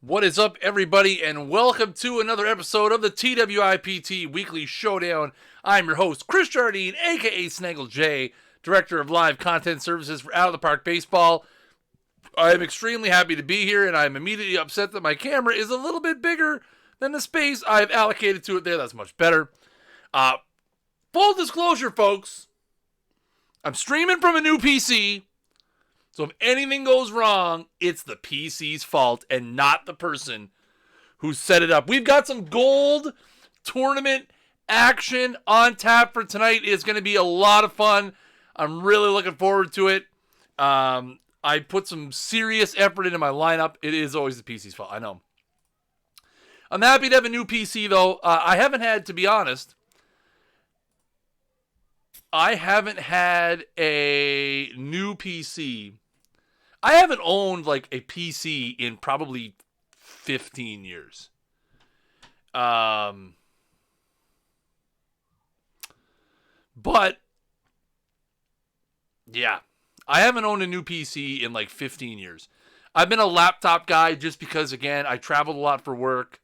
What is up, everybody, and welcome to another episode of the TWIPT Weekly Showdown. I'm your host, Chris Jardine, a.k.a. Snaggle J, Director of Live Content Services for Out of the Park Baseball. I am extremely happy to be here, and I'm immediately upset that my camera is a little bit bigger than the space I've allocated to it there. That's much better. Full disclosure, folks, I'm streaming from a new PC. So if anything goes wrong, it's the PC's fault and not the person who set it up. We've got some gold tournament action on tap for tonight. It's going to be a lot of fun. I'm really looking forward to it. I put some serious effort into my lineup. It is always the PC's fault, I know. I'm happy to have a new PC, though. I haven't had, to be honest, I haven't had a new PC. I haven't owned like a PC in probably 15 years. But yeah, I haven't owned a new PC in like 15 years. I've been a laptop guy just because, again, I traveled a lot for work.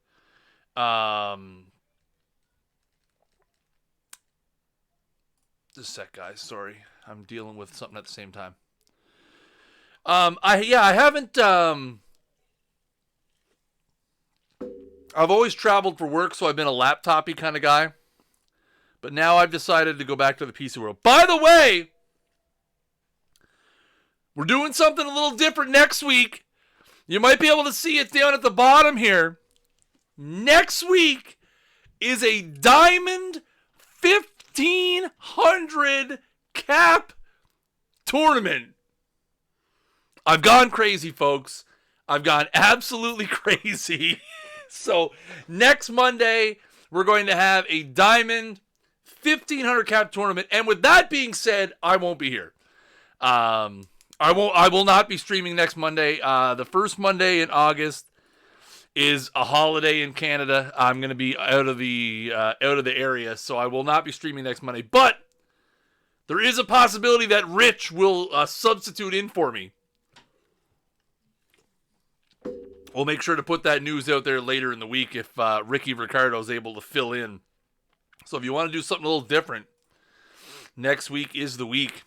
Just a sec, guys. Sorry. I'm dealing with something at the same time. I haven't, I've always traveled for work, so I've been a laptop-y kind of guy. But now I've decided to go back to the PC world. By the way, we're doing something a little different next week. You might be able to see it down at the bottom here. Next week is a Diamond 1500 cap tournament. I've gone crazy, folks. I've gone absolutely crazy. So next Monday, we're going to have a Diamond 1500 cap tournament. And with that being said, I won't be here. I will not be streaming next Monday. The first Monday in August is a holiday in Canada. I'm going to be out of the area, so I will not be streaming next Monday. But there is a possibility that Rich will substitute in for me. We'll make sure to put that news out there later in the week if Ricky Ricardo is able to fill in. So if you want to do something a little different, next week is the week.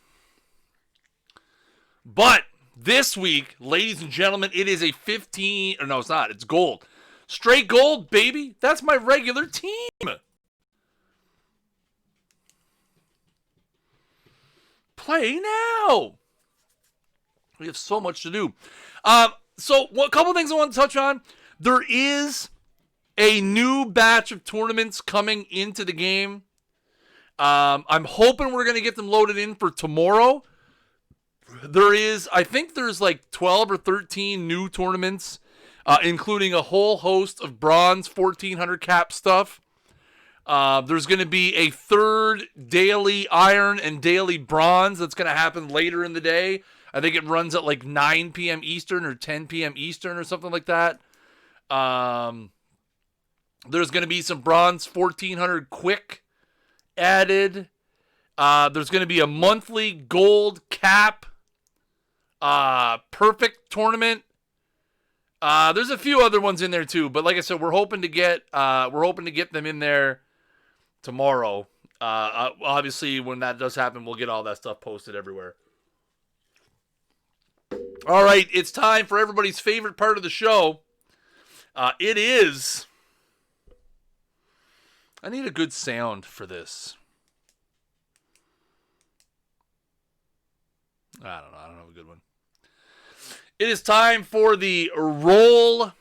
But this week, ladies and gentlemen, it is a 15... Or no, it's not. It's gold. Straight gold, baby. That's my regular team. Play now. We have so much to do. So, a couple things I want to touch on. There is a new batch of tournaments coming into the game. I'm hoping we're going to get them loaded in for tomorrow. I think there's like 12 or 13 new tournaments, including a whole host of bronze 1400 cap stuff. There's going to be a third daily iron and daily bronze that's going to happen later in the day. I think it runs at like 9 p.m. Eastern or 10 p.m. Eastern or something like that. There's going to be some bronze 1400 quick added. There's going to be a monthly gold cap perfect tournament. There's a few other ones in there too, but like I said, we're hoping to get them in there tomorrow. Obviously, when that does happen, we'll get all that stuff posted everywhere. All right, it's time for everybody's favorite part of the show. It is... I need a good sound for this. I don't know. I don't have a good one. It is time for the roll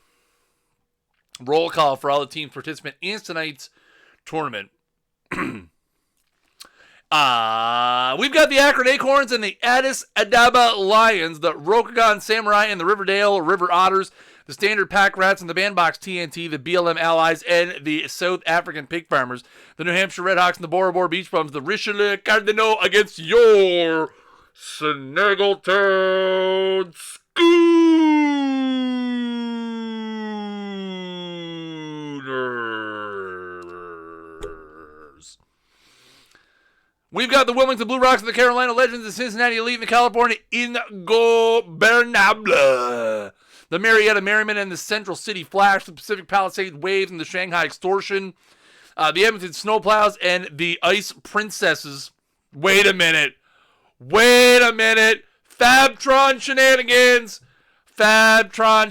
call for all the teams participant in tonight's tournament. We've got the Akron Acorns and the Addis Ababa Lions, the Rokugan Samurai and the Riverdale River Otters, the Standard Pack Rats and the Bandbox TNT, the BLM Allies and the South African Pig Farmers, the New Hampshire Redhawks and the Bora Bora Beach Bums, the Richelieu Cardinaux against your Snaggletooth Schooners. We've got the Wilmington Blue Rocks and the Carolina Legends, the Cincinnati Elite and the California Ingobernable. the Marietta Merriman and the Central City Flash, the Pacific Palisades Waves and the Shanghai Extortion, the Edmonton Snowplows, and the Ice Princesses. Wait a minute. Fabtron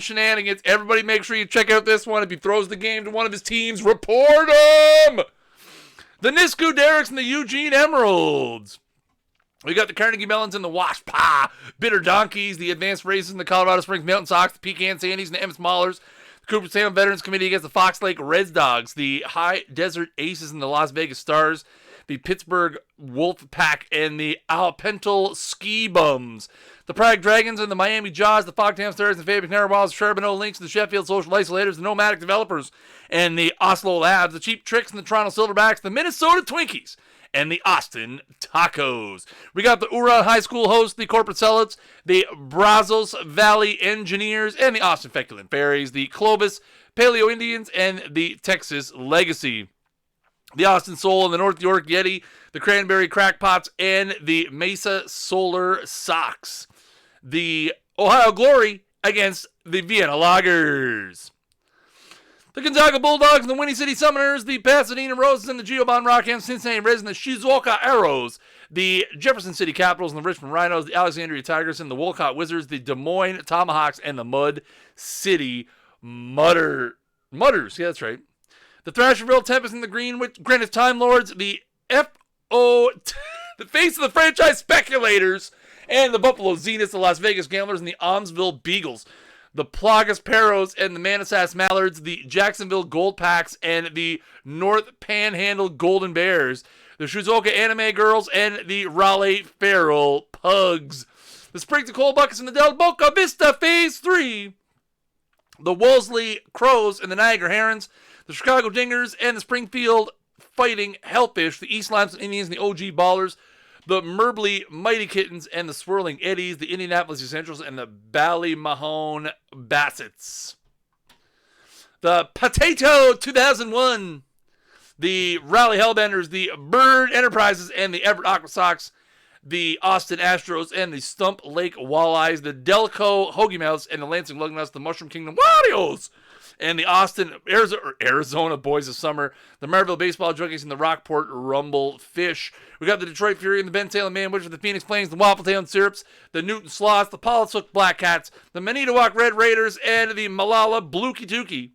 shenanigans. Everybody make sure you check out this one. If he throws the game to one of his teams, report him. The Nisku Derricks and the Eugene Emeralds. We got the Carnegie Melons and the Washpa Bitter Donkeys, the Advanced Races and the Colorado Springs Mountain Sox, the Pecan Sandies and the Emmett Maulers, the Cooperstown Veterans Committee against the Fox Lake Reds Dogs, the High Desert Aces and the Las Vegas Stars, the Pittsburgh Wolf Pack and the Alpental Ski Bums, the Prague Dragons and the Miami Jaws, the Fogtown Stars and the Fabian Narwhals, the Charbonneau Lynx and the Sheffield Social Isolators, the Nomadic Developers and the Oslo Labs, the Cheap Tricks and the Toronto Silverbacks, the Minnesota Twinkies, and the Austin Tacos. We got the Huron High School hosts, the Corporate Zealots, the Brazos Valley Engineers, and the Austin Feculent Fairies, the Clovis Paleo Indians, and the Texas Legacy. The Austin Soul and the North York Yeti, the Cranberry Crackpots, and the Mesa Solar Sox. The Ohio Glory against the Vienna Lagers. The Gonzaga Bulldogs and the Winnie City Summoners, the Pasadena Roses and the Giovanni Rockham Cincinnati Reds and the Shizuoka Arrows, the Jefferson City Capitals and the Richmond Rhinos, the Alexandria Tigers and the Wolcott Wizards, the Des Moines Tomahawks and the Mud City Mutters. Yeah, that's right. The Thrasherville Tempest and the Greenwich Time Lords, the the face of the franchise speculators, and the Buffalo Zeniths, the Las Vegas Gamblers, and the Almsville Beagles. The Plagas Perros and the Manassas Mallards, the Jacksonville Gold Packs, and the North Panhandle Golden Bears, the Shizuoka Anime Girls, and the Raleigh Feral Pugs. The Springs and Coal Buckets and the Del Boca Vista Phase 3, the Wolseley Crows and the Niagara Herons, the Chicago Dingers and the Springfield Fighting Hellfish, the East Limestone Indians and the OG Ballers, the Merbley Mighty Kittens and the Swirling Eddies, the Indianapolis Essentials, and the Ballymahone Bassets. The Potato 2001, the Raleigh Hellbenders, the Bird Enterprises, and the Everett Aqua Sox, the Austin Astros, and the Stump Lake Walleyes, the Delco Hoagie Mouths, and the Lansing Lugnuts, the Mushroom Kingdom Warriors, and the Austin, Arizona Boys of Summer, the Marville Baseball Junkies, and the Rockport Rumble Fish. We got the Detroit Fury and the Ben Taylor Manwich, the Phoenix Plains, the Wappletown Syrups, the Newton Sloths, the Pollotshook Black Cats, the Manitowoc Red Raiders, and the Malala Blookie Dookie,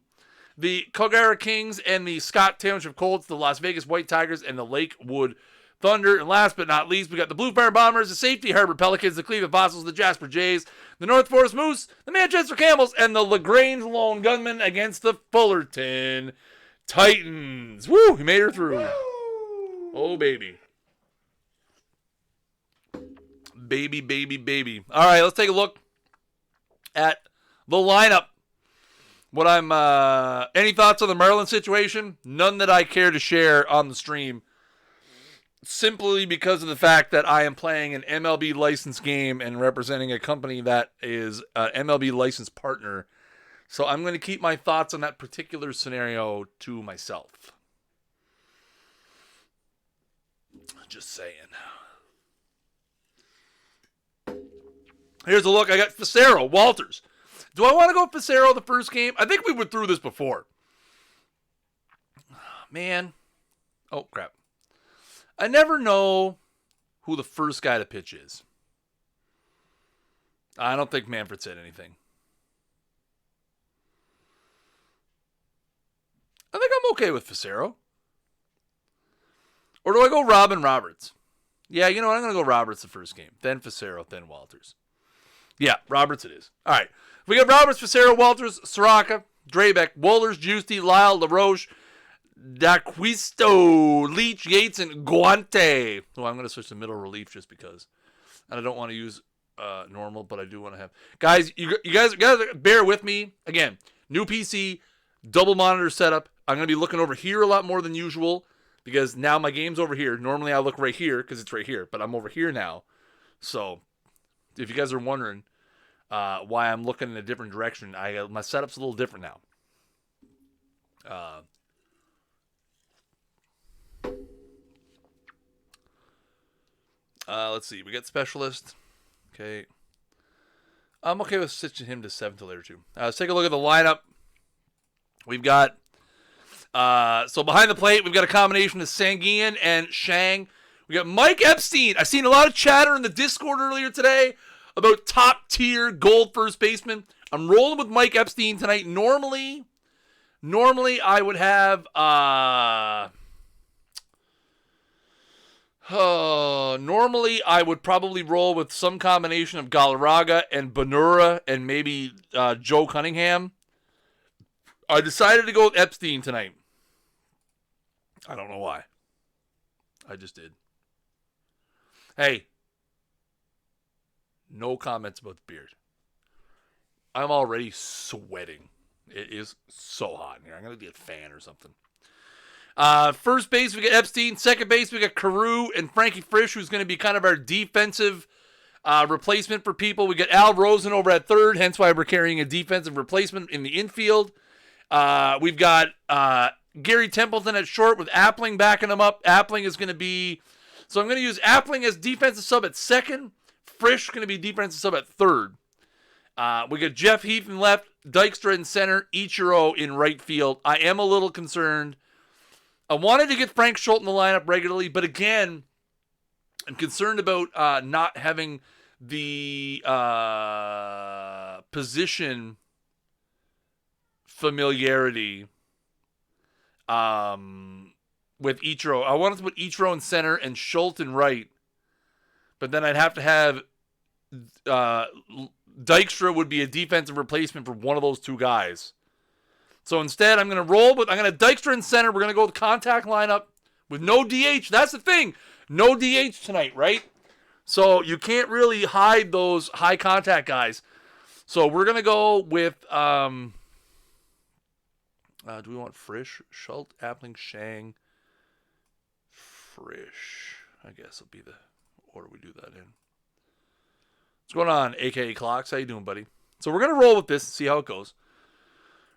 the Kogara Kings, and the Scott Township Colts, the Las Vegas White Tigers, and the Lakewood Thunder. And last but not least, we got the Blue Fire Bombers, the Safety Harbor Pelicans, the Cleveland Fossils, the Jasper Jays, the North Forest Moose, the Manchester Camels, and the LaGrange Lone Gunmen against the Fullerton Titans. Woo! He made her through. Woo! Oh, baby. Baby, baby, baby. All right, let's take a look at the lineup. Any thoughts on the Maryland situation? None that I care to share on the stream. Simply because of the fact that I am playing an MLB licensed game and representing a company that is an MLB licensed partner. So I'm going to keep my thoughts on that particular scenario to myself. Just saying. Here's a look. I got Facero, Walters. Do I want to go Facero the first game? I think we went through this before. Man. Oh, crap. I never know who the first guy to pitch is. I don't think Manfred said anything. I think I'm okay with Facero. Or do I go Robin Roberts? Yeah, you know what? I'm going to go Roberts the first game. Then Facero, then Walters. Yeah, Roberts it is. All right. We got Roberts, Facero, Walters, Soraka, Drabeck, Wohlers, Giusti, Lyle, LaRoche, D'Acquisto, Leach, Yates, and Guante. Oh, I'm going to switch to middle relief just because. And I don't want to use normal, but I do want to have. Guys, you guys gotta bear with me. Again, new PC, double monitor setup. I'm going to be looking over here a lot more than usual because now my game's over here. Normally I look right here because it's right here, but I'm over here now. So if you guys are wondering why I'm looking in a different direction, my setup's a little different now. Let's see. We got specialist. Okay. I'm okay with switching him to 7th later too. Let's take a look at the lineup. We've got so behind the plate, we've got a combination of Sanguian and Shang. We got Mike Epstein. I've seen a lot of chatter in the Discord earlier today about top tier gold first baseman. I'm rolling with Mike Epstein tonight. Normally I would have normally I would probably roll with some combination of Galarraga and Bonura and maybe Joe Cunningham. I decided to go with Epstein tonight. I don't know why. I just did. Hey, no comments about the beard. I'm already sweating. It is so hot in here. I'm going to get a fan or something. First base, we got Epstein. Second base, we got Carew and Frankie Frisch, who's going to be kind of our defensive replacement for people. We got Al Rosen over at third, hence why we're carrying a defensive replacement in the infield. We've got Gary Templeton at short with Appling backing him up. Appling is going to be... So I'm going to use Appling as defensive sub at second. Frisch going to be defensive sub at third. We got Jeff Heath in left, Dykstra in center, Ichiro in right field. I am a little concerned. I wanted to get Frank Schultz in the lineup regularly, but again, I'm concerned about not having the position familiarity with Ichiro. I wanted to put Ichiro in center and Schultz in right, but then I'd have to have Dykstra would be a defensive replacement for one of those two guys. So instead, I'm going to roll with, I'm going to Dykstra in center. We're going to go with the contact lineup with no DH. That's the thing. No DH tonight, right? So you can't really hide those high contact guys. So we're going to go with, do we want Frisch, Schultz, Appling, Shang, Frisch? I guess it'll be the order we do that in. What's going on, AKA Clocks? How you doing, buddy? So we're going to roll with this and see how it goes.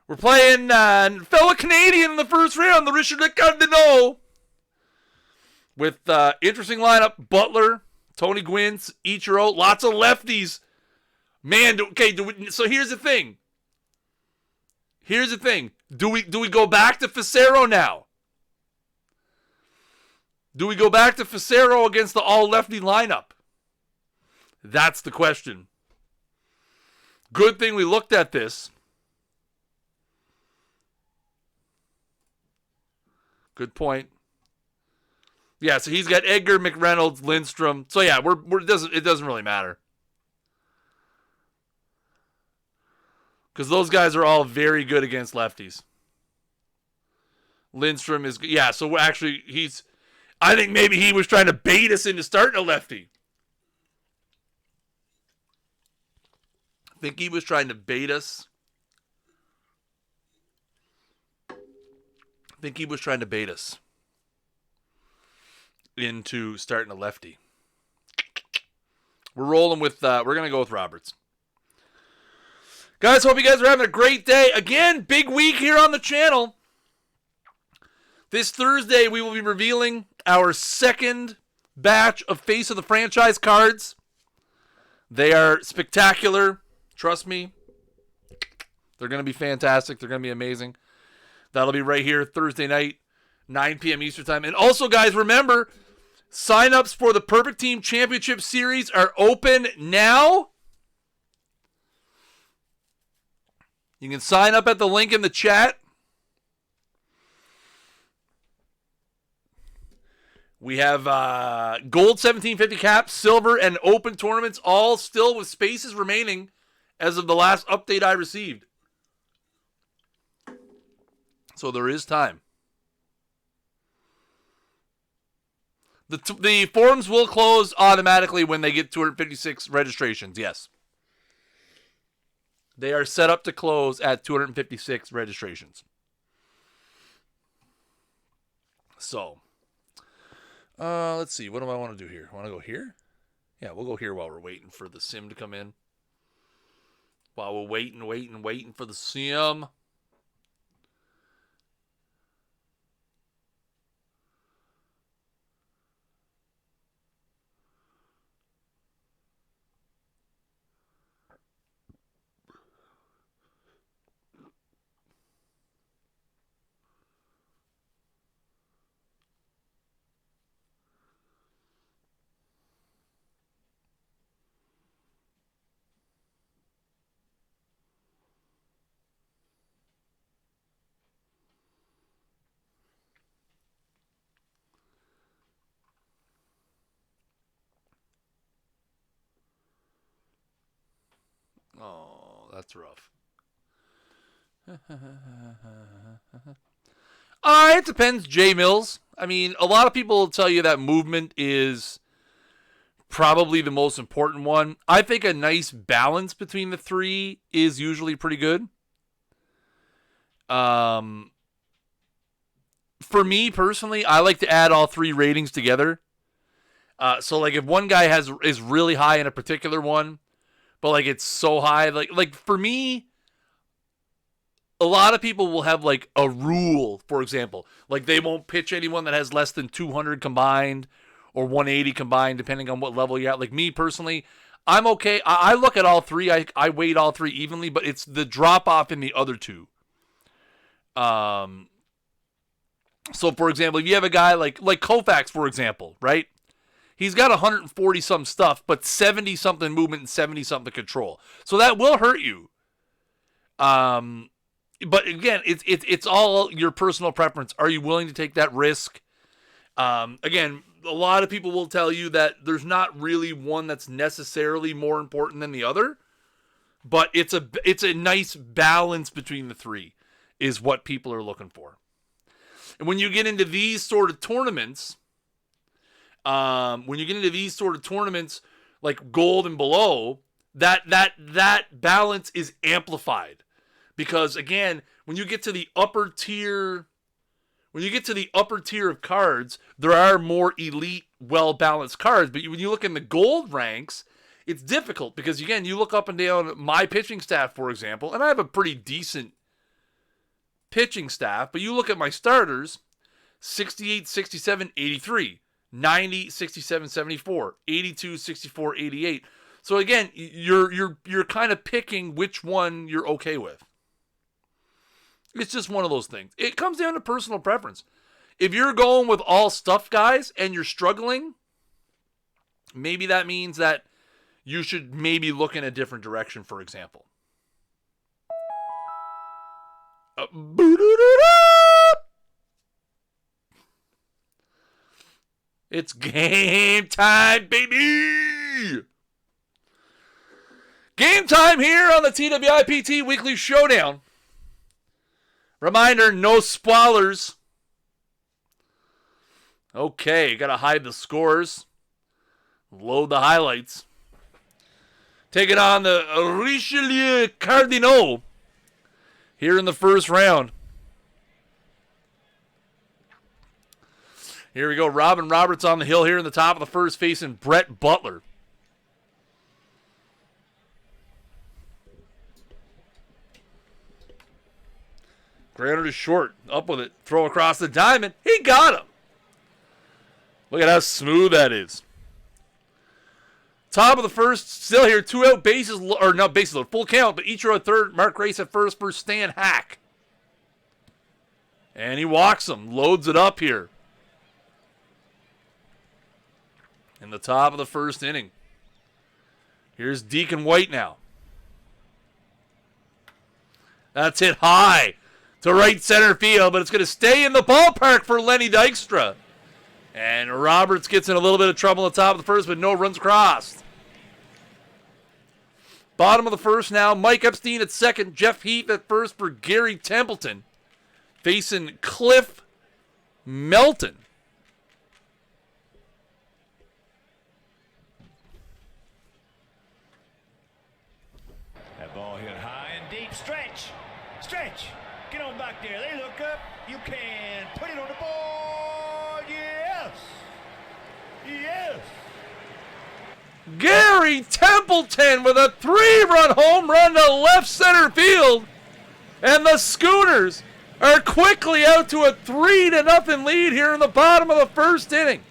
We're playing fellow Canadian in the first round, the Richard Cardinal. With interesting lineup, Butler, Tony Gwynn, Ichiro, lots of lefties. Man, so here's the thing. Do we go back to Facero now? Do we go back to Facero against the all-lefty lineup? That's the question. Good thing we looked at this. Good point. Yeah, so he's got Edgar, McReynolds, Lindstrom. So yeah, it doesn't really matter. Because those guys are all very good against lefties. Lindstrom is, yeah, so actually I think maybe he was trying to bait us into starting a lefty. I think he was trying to bait us. Into starting a lefty. We're rolling with, we're going to go with Roberts. Guys, hope you guys are having a great day. Again, big week here on the channel. This Thursday, we will be revealing our second batch of Face of the Franchise cards. They are spectacular. Trust me. They're going to be fantastic. They're going to be amazing. That'll be right here Thursday night, 9 p.m. Eastern Time. And also, guys, remember, sign-ups for the Perfect Team Championship Series are open now. You can sign up at the link in the chat. We have gold 1750 caps, silver, and open tournaments, all still with spaces remaining as of the last update I received. So there is time. The forums will close automatically when they get 256 registrations, yes. They are set up to close at 256 registrations. So, let's see. What do I want to do here? I want to go here? Yeah, we'll go here while we're waiting for the sim to come in. While we're waiting for the sim. that's rough. It depends, J Mills. I mean, a lot of people will tell you that movement is probably the most important one. I think a nice balance between the three is usually pretty good. For me personally, I like to add all three ratings together. So like if one guy is really high in a particular one, but like it's so high, like for me, a lot of people will have like a rule, for example, like they won't pitch anyone that has less than 200 combined or 180 combined, depending on what level you're at. Like me personally, I'm okay. I look at all three. I weight all three evenly, but it's the drop off in the other two. So for example, if you have a guy like Koufax, for example, right? He's got 140 some stuff, but 70 something movement and 70 something control. So that will hurt you. But again, it's all your personal preference. Are you willing to take that risk? Again, a lot of people will tell you that there's not really one that's necessarily more important than the other, but it's a nice balance between the three is what people are looking for. And when you get into these sort of tournaments, like gold and below, that balance is amplified. Because again, when you get to the upper tier of cards, there are more elite, well-balanced cards. But when you look in the gold ranks, it's difficult because again, you look up and down my pitching staff, for example, and I have a pretty decent pitching staff, but you look at my starters, 68, 67, 83, 90, 67, 74, 82, 64, 88. So again, you're kind of picking which one you're okay with. It's just one of those things. It comes down to personal preference. If you're going with all stuff guys and you're struggling, maybe that means that you should maybe look in a different direction, for example. It's game time, baby! Game time here on the TWIPT Weekly Showdown. Reminder, no spoilers. Okay, gotta hide the scores. Load the highlights. Taking on the Richelieu Cardinaux here in the first round. Here we go. Robin Roberts on the hill here in the top of the first, facing Brett Butler. Grounder to short. Up with it. Throw across the diamond. He got him. Look at how smooth that is. Top of the first. Still here. 2 out. Bases. Or not bases. Full count. But Ichiro at third. Mark Grace at first for Stan Hack. And he walks him. Loads it up here. In the top of the first inning. Here's Deacon White now. That's hit high to right center field, but it's going to stay in the ballpark for Lenny Dykstra. And Roberts gets in a little bit of trouble at the top of the first, but no runs crossed. Bottom of the first now, Mike Epstein at second, Jeff Heath at first for Gary Templeton, facing Cliff Melton. That ball hit high and deep. Stretch. Get on back there. They look up. You can put it on the board. Yes. Gary Templeton with a 3-run home run to left center field. And the Schooners are quickly out to a 3-0 lead here in the bottom of the first inning.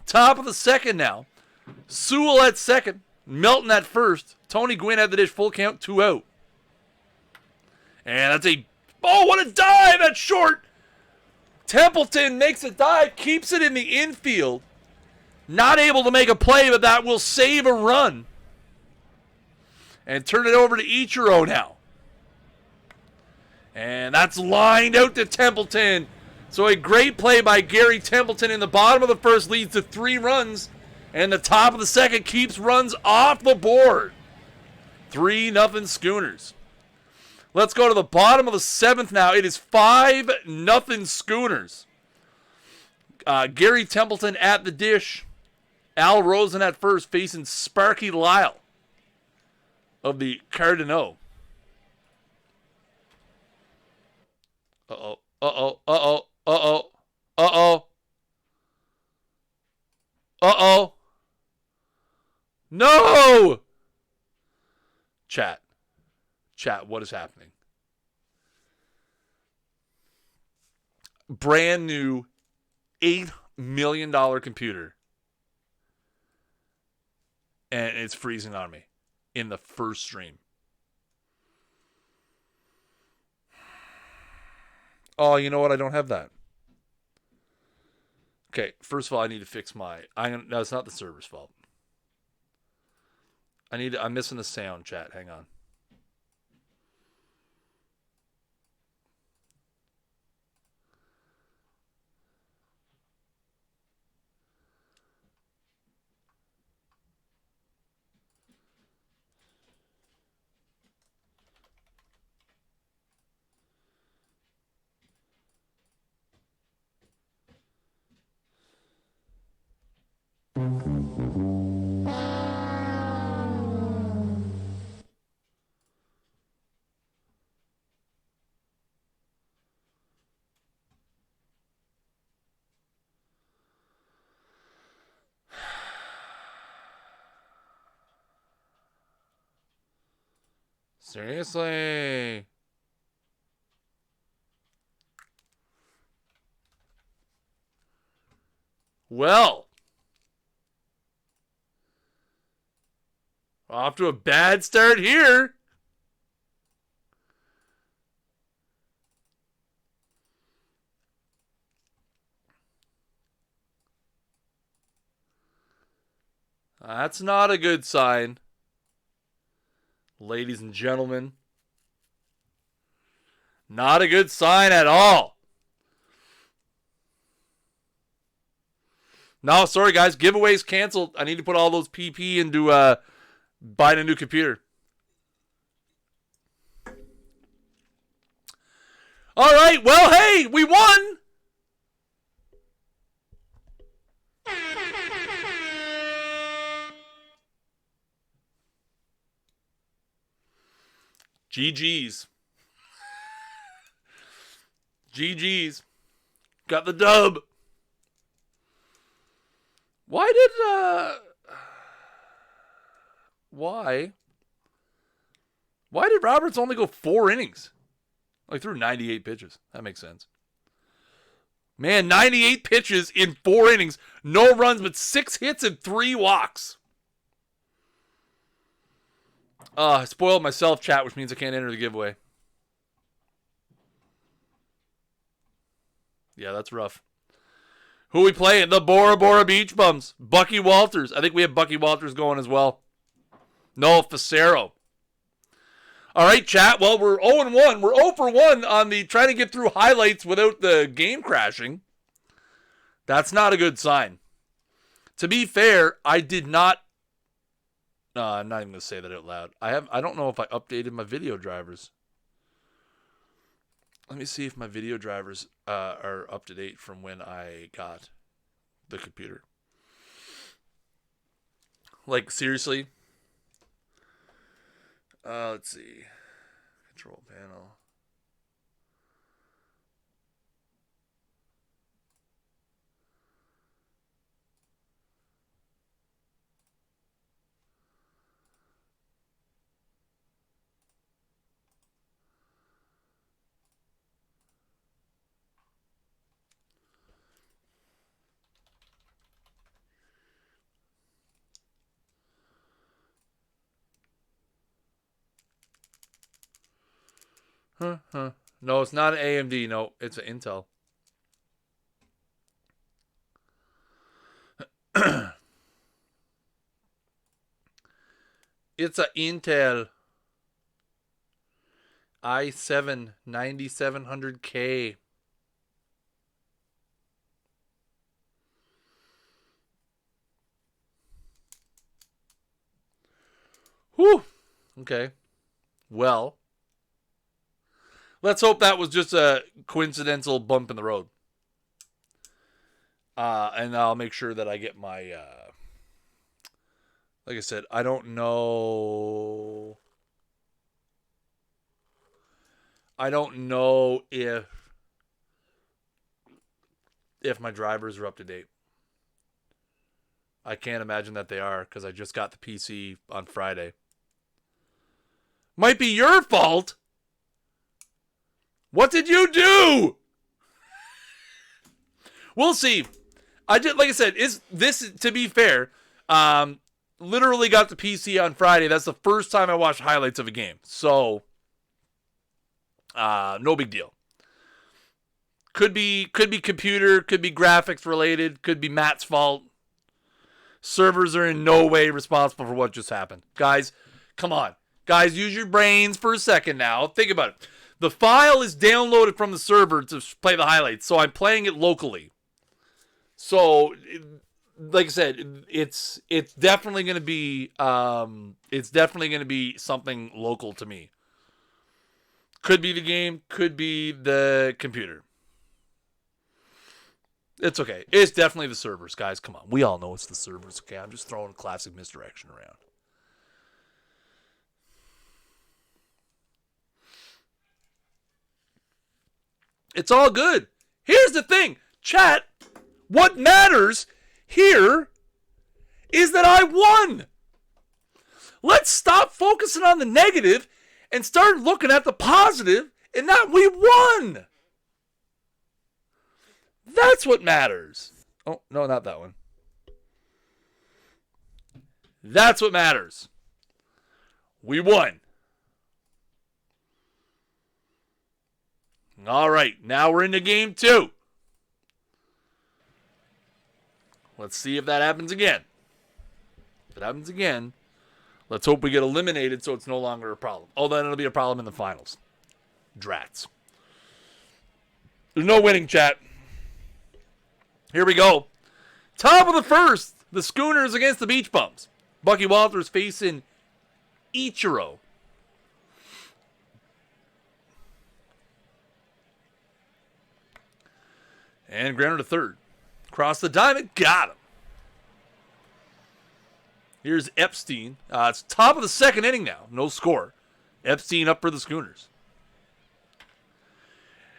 Top of the second now. Sewell at second. Melton at first. Tony Gwynn at the dish. Full count, 2 out. And that's what a dive at short. Templeton makes a dive, keeps it in the infield. Not able to make a play, but that will save a run. And turn it over to Ichiro now. And that's lined out to Templeton. So a great play by Gary Templeton in the bottom of the first leads to 3 runs. And the top of the second keeps runs off the board. 3-0 Schooners. Let's go to the bottom of the 7th now. It is 5-0 Schooners. Gary Templeton at the dish. Al Rosen at first, facing Sparky Lyle of the Cardinaux. Uh-oh. Uh-oh. Uh-oh. Uh-oh. Uh-oh. Uh-oh. No! Chat, what is happening? Brand new $8 million computer. And it's freezing on me in the first stream. Oh, you know what? I don't have that. Okay, first of all, I need to fix my... No, it's not the server's fault. I'm missing the sound, chat. Hang on. Seriously? Well, off to a bad start here. That's not a good sign. Ladies and gentlemen. Not a good sign at all. No, sorry guys. Giveaways canceled. I need to put all those PP into buying a new computer. All right. Well, hey, we won. GG's. GG's. Got the dub. Why did Roberts only go 4 innings? Like threw 98 pitches. That makes sense. Man, 98 pitches in 4 innings. No runs, but 6 hits and 3 walks. I spoiled myself, chat, which means I can't enter the giveaway. Yeah, that's rough. Who we playing? The Bora Bora Beach Bums. Bucky Walters. I think we have Bucky Walters going as well. No, Facero. All right, chat. Well, we're 0-1. We're 0 for 1 on the trying to get through highlights without the game crashing. That's not a good sign. To be fair, I did not... I'm not even going to say that out loud. I don't know if I updated my video drivers. Let me see if my video drivers are up to date from when I got the computer. Like, seriously? Let's see. Control panel. No, it's not an AMD. No, it's an Intel. It's an Intel i7 9700K. Whew. Okay. Well, let's hope that was just a coincidental bump in the road. And I'll make sure that I get my, like I said, I don't know if my drivers are up to date. I can't imagine that they are because I just got the PC on Friday. Might be your fault. What did you do? We'll see. Like I said, is this, to be fair, literally got the PC on Friday. That's the first time I watched highlights of a game. So, no big deal. Could be computer, could be graphics related, could be Matt's fault. Servers are in no way responsible for what just happened. Guys, come on. Guys, use your brains for a second now. Think about it. The file is downloaded from the server to play the highlights, so I'm playing it locally. So, like I said, it's definitely going to be something local to me. Could be the game, could be the computer. It's okay. It's definitely the servers, guys. Come on. We all know it's the servers, okay? I'm just throwing classic misdirection around. It's all good. Here's the thing. Chat, what matters here is that I won. Let's stop focusing on the negative and start looking at the positive and that we won. That's what matters. Oh, no, not that one. That's what matters. We won. All right, now we're into game 2. Let's see if that happens again. If it happens again, let's hope we get eliminated so it's no longer a problem. Oh, then it'll be a problem in the finals. Drats. There's no winning, chat. Here we go. Top of the first, the Schooners against the Beach Bums. Bucky Walters facing Ichiro. And grounded to third. Cross the diamond. Got him. Here's Epstein. It's top of the second inning now. No score. Epstein up for the Schooners.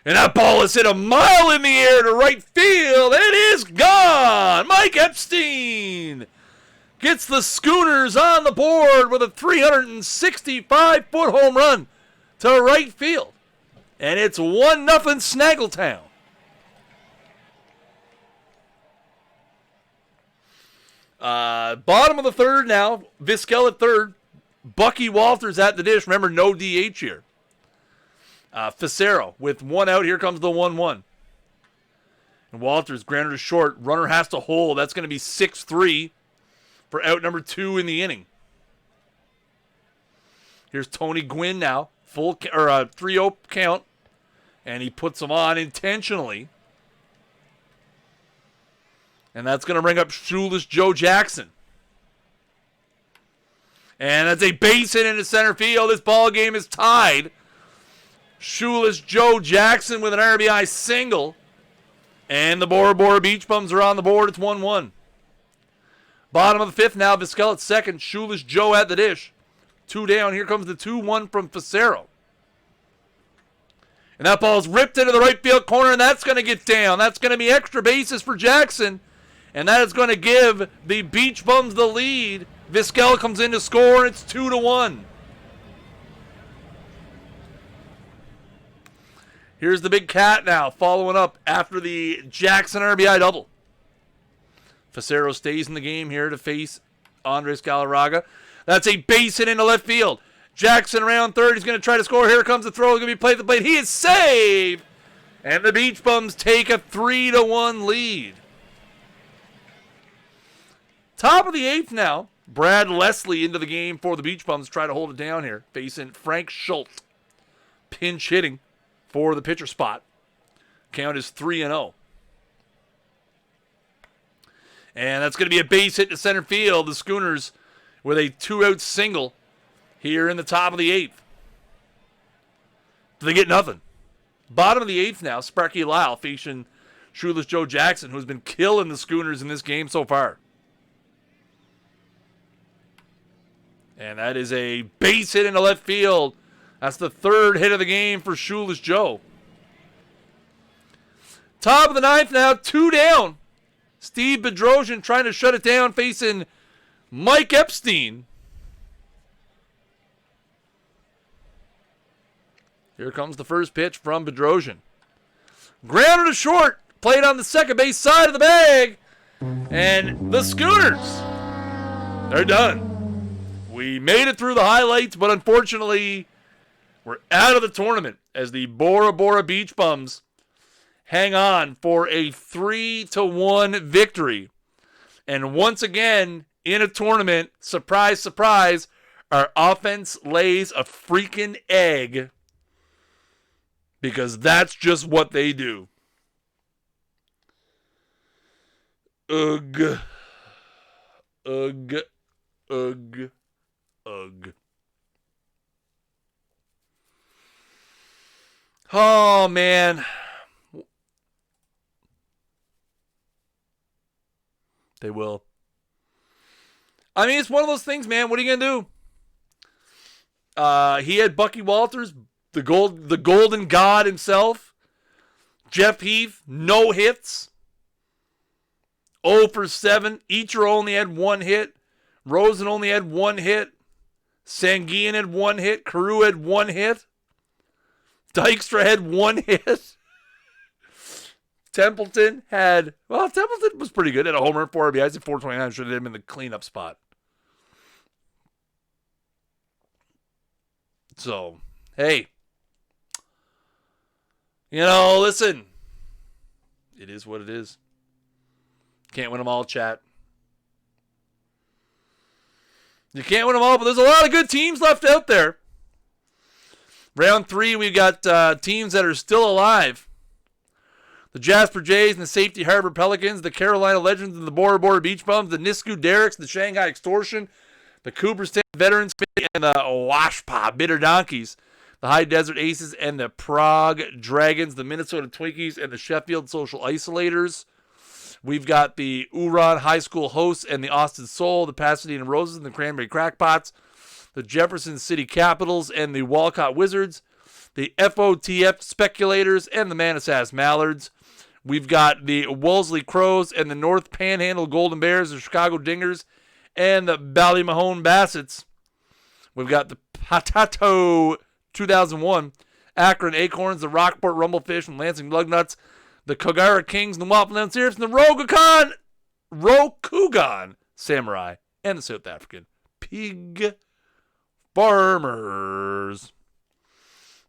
And that ball is hit a mile in the air to right field. And it is gone. Mike Epstein gets the Schooners on the board with a 365-foot home run to right field. And it's 1-0 Snaggletown. Bottom of the third now. Vizquel at third. Bucky Walters at the dish. Remember, no DH here. Facero with one out. Here comes the 1-1. And Walters grounded to short. Runner has to hold. That's going to be 6-3 for out number 2 in the inning. Here's Tony Gwynn now. Full 3-0 count. And he puts him on intentionally. And that's going to bring up Shoeless Joe Jackson. And that's a base hit into center field. This ball game is tied. Shoeless Joe Jackson with an RBI single. And the Bora Bora Beach Bums are on the board. It's 1-1. Bottom of the fifth now. Vizquel at second. Shoeless Joe at the dish. 2 down. Here comes the 2-1 from Facero. And that ball's ripped into the right field corner, and that's going to get down. That's going to be extra bases for Jackson. And that is going to give the Beach Bums the lead. Vizquel comes in to score, and it's 2-1. Here's the big cat now, following up after the Jackson RBI double. Facero stays in the game here to face Andres Galarraga. That's a base hit into left field. Jackson around third. He's going to try to score. Here comes the throw. It's going to be played at the plate. He is saved. And the Beach Bums take a 3-1 lead. Top of the eighth now. Brad Leslie into the game for the Beach Bums. Try to hold it down here. Facing Frank Schultz. Pinch hitting for the pitcher spot. Count is 3-0. And that's going to be a base hit to center field. The Schooners with a 2-out single here in the top of the 8th. They get nothing. Bottom of the 8th now, Sparky Lyle facing Shoeless Joe Jackson, who's been killing the Schooners in this game so far. And that is a base hit into left field. That's the 3rd hit of the game for Shoeless Joe. Top of the 9th now, 2 down. Steve Bedrosian trying to shut it down, facing Mike Epstein. Here comes the first pitch from Bedrosian. Grounded to short. Played on the second base side of the bag. And the Schooners, they're done. We made it through the highlights, but unfortunately, we're out of the tournament as the Bora Bora Beach Bums hang on for a 3-1 victory. And once again, in a tournament, surprise, surprise, our offense lays a freaking egg. Because that's just what they do. Ugh. Ugh. Ugh. Ugh. Oh, man. They will. I mean, it's one of those things, man. What are you going to do? He had Bucky Walters, the golden god himself. Jeff Heath, no hits. 0 for 7. Eacher only had 1 hit. Rosen only had 1 hit. Sanguian had 1 hit. Carew had 1 hit. Dykstra had 1 hit. Templeton was pretty good. Had a homer, 4 RBIs at 429. Should have him in the cleanup spot. So, hey. You know, listen. It is what it is. Can't win them all, chat. You can't win them all, but there's a lot of good teams left out there. Round 3, we've got teams that are still alive. The Jasper Jays and the Safety Harbor Pelicans, the Carolina Legends and the Bora Bora Beach Bums, the Nisku Derricks, the Shanghai Extortion, the Cooperstown Veterans, and the Washpa Bitter Donkeys, the High Desert Aces and the Prague Dragons, the Minnesota Twinkies, and the Sheffield Social Isolators. We've got the Huron High School Hosts and the Austin Soul, the Pasadena Roses and the Cranberry Crackpots, the Jefferson City Capitals and the Walcott Wizards, the FOTF Speculators and the Manassas Mallards. We've got the Wellesley Crows and the North Panhandle Golden Bears, the Chicago Dingers, and the Ballymahone Bassets. We've got the Patato 2001, Akron Acorns, the Rockport Rumblefish and Lansing Lugnuts, the Kogara Kings and the Waffle Syrups, and the Rokugan Samurai, and the South African Pig Farmers.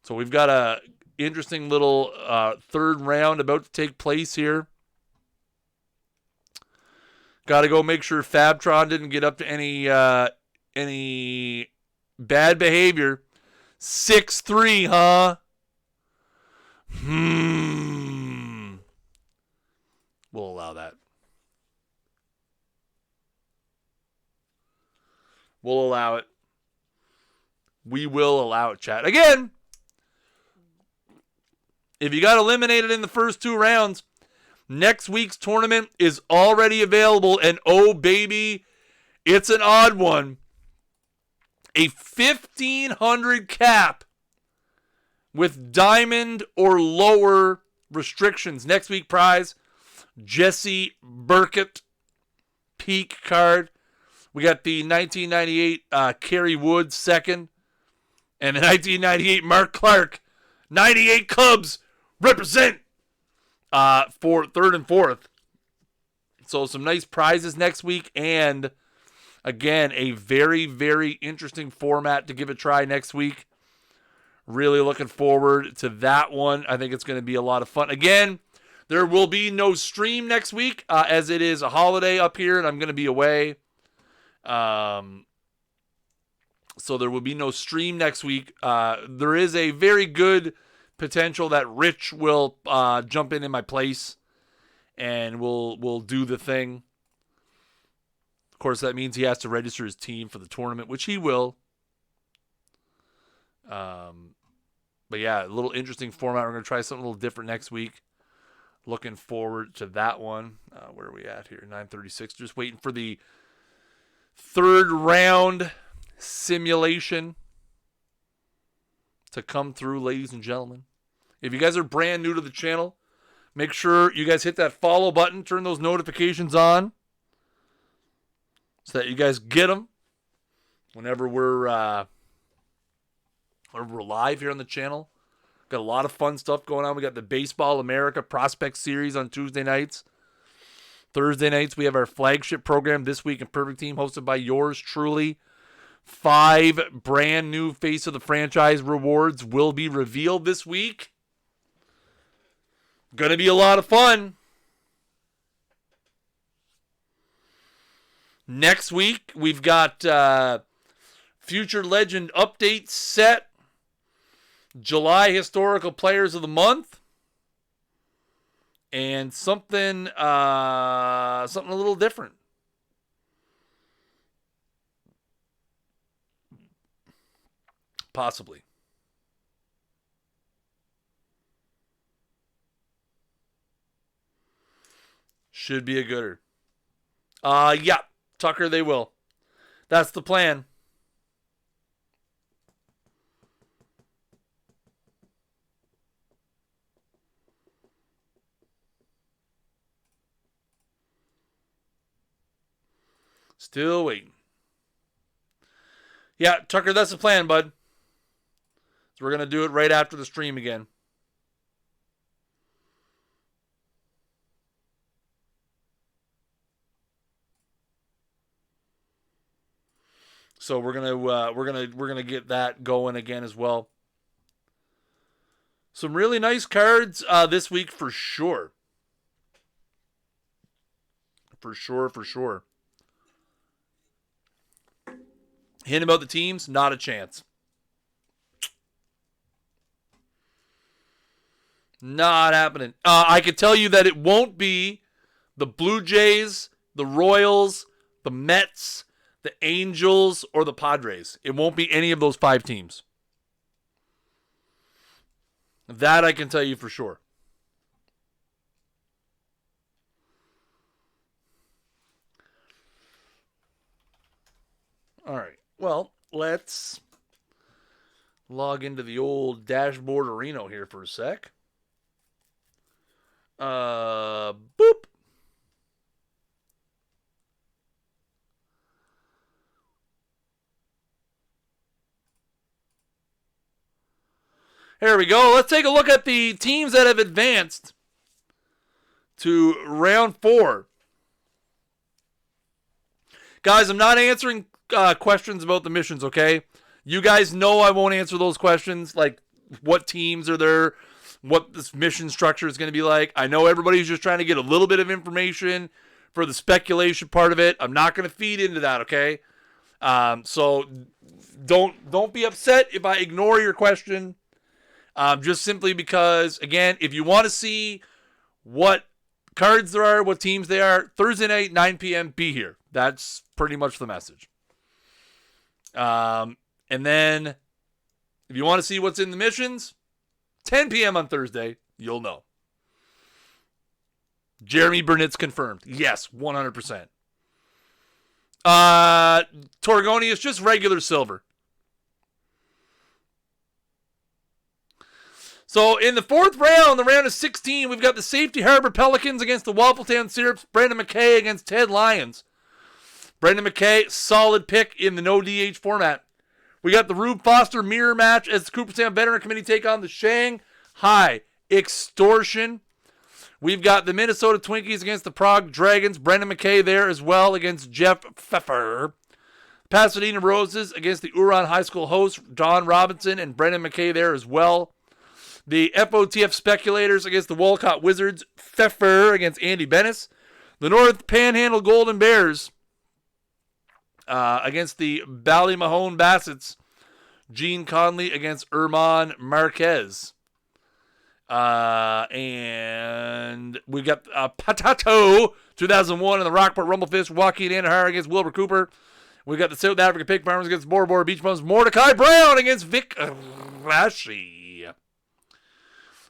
So we've got a interesting little 3rd round about to take place here. Got to go make sure Fabtron didn't get up to any bad behavior. 6-3, huh? We'll allow that. We'll allow it. We will allow it, chat. Again, if you got eliminated in the first 2 rounds, next week's tournament is already available. And oh, baby, it's an odd one. A 1,500 cap with diamond or lower restrictions. Next week prize, Jesse Burkett peak card. We got the 1998 Kerry Woods second. And the 1998 Mark Clark. 98 Cubs represent for 3rd and 4th. So some nice prizes next week. And again, a very, very interesting format to give a try next week. Really looking forward to that one. I think it's going to be a lot of fun. Again, there will be no stream next week as it is a holiday up here and I'm going to be away. So there will be no stream next week. There is a very good potential that Rich will jump in my place and we'll do the thing. Of course, that means he has to register his team for the tournament, which he will. But yeah, a little interesting format. We're going to try something a little different next week. Looking forward to that one. Where are we at here? 9:36. Just waiting for the third round simulation to come through, ladies and gentlemen. If you guys are brand new to the channel, make sure you guys hit that follow button, turn those notifications on so that you guys get them whenever we're live here on the channel. Got a lot of fun stuff going on. We got the Baseball America Prospect Series on Tuesday nights. Thursday nights, we have our flagship program, This Week in Perfect Team, hosted by yours truly. 5 brand new Face of the Franchise rewards will be revealed this week. Going to be a lot of fun. Next week, we've got Future Legend updates set. July Historical Players of the Month. And something a little different. Possibly. Should be a gooder. Yeah, Tucker, they will. That's the plan. Still waiting. Yeah, Tucker, that's the plan, bud. So we're going to do it right after the stream again. So we're gonna get that going again as well. Some really nice cards this week for sure. For sure. Hint about the teams, not a chance. Not happening. I can tell you that it won't be the Blue Jays, the Royals, the Mets, the Angels, or the Padres. It won't be any of those 5 teams. That I can tell you for sure. All right. Well, let's log into the old dashboard arena here for a sec. Boop. Here we go. Let's take a look at the teams that have advanced to round 4. Guys, I'm not answering questions about the missions, okay? You guys know I won't answer those questions, like what teams are there, what this mission structure is going to be like. I know everybody's just trying to get a little bit of information for the speculation part of it. I'm not going to feed into that, okay? So don't be upset if I ignore your question. Just simply because, again, if you want to see what cards there are, what teams they are, Thursday night, 9 p.m., be here. That's pretty much the message. And then, if you want to see what's in the missions, 10 p.m. on Thursday, you'll know. Jeremy Burnett's confirmed. Yes, 100%. Torgoni is just regular silver. So in the 4th round, the round of 16, we've got the Safety Harbor Pelicans against the Waffletown Syrups. Brendan McKay against Ted Lyons. Brendan McKay, solid pick in the no DH format. We got the Rube Foster mirror match as the Cooperstown Veteran Committee take on the Shanghai Extortion. We've got the Minnesota Twinkies against the Prague Dragons. Brendan McKay there as well against Jeff Pfeffer. Pasadena Roses against the Huron High School hosts, Don Robinson and Brendan McKay there as well. The FOTF Speculators against the Walcott Wizards. Pfeffer against Andy Bennis. The North Panhandle Golden Bears against the Ballymahone Bassets. Gene Conley against Erman Marquez. And we got Patato 2001 in the Rockport Rumblefish. Joaquin Andahar against Wilbur Cooper. We got the South Africa Pig Farmers against Bora Bora Beach Bums. Mordecai Brown against Vic Rashi.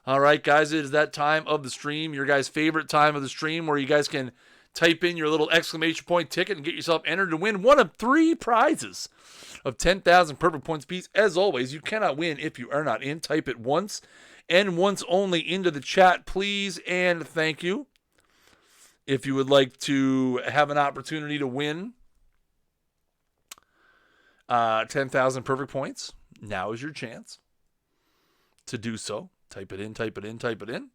All right, guys, it is that time of the stream, your guys' favorite time of the stream, where you guys can type in your little exclamation point ticket and get yourself entered to win one of 3 prizes of 10,000 perfect points apiece. As always, you cannot win if you are not in. Type it once and once only into the chat, please, and thank you. If you would like to have an opportunity to win 10,000 perfect points, now is your chance to do so. Type it in, type it in, type it in.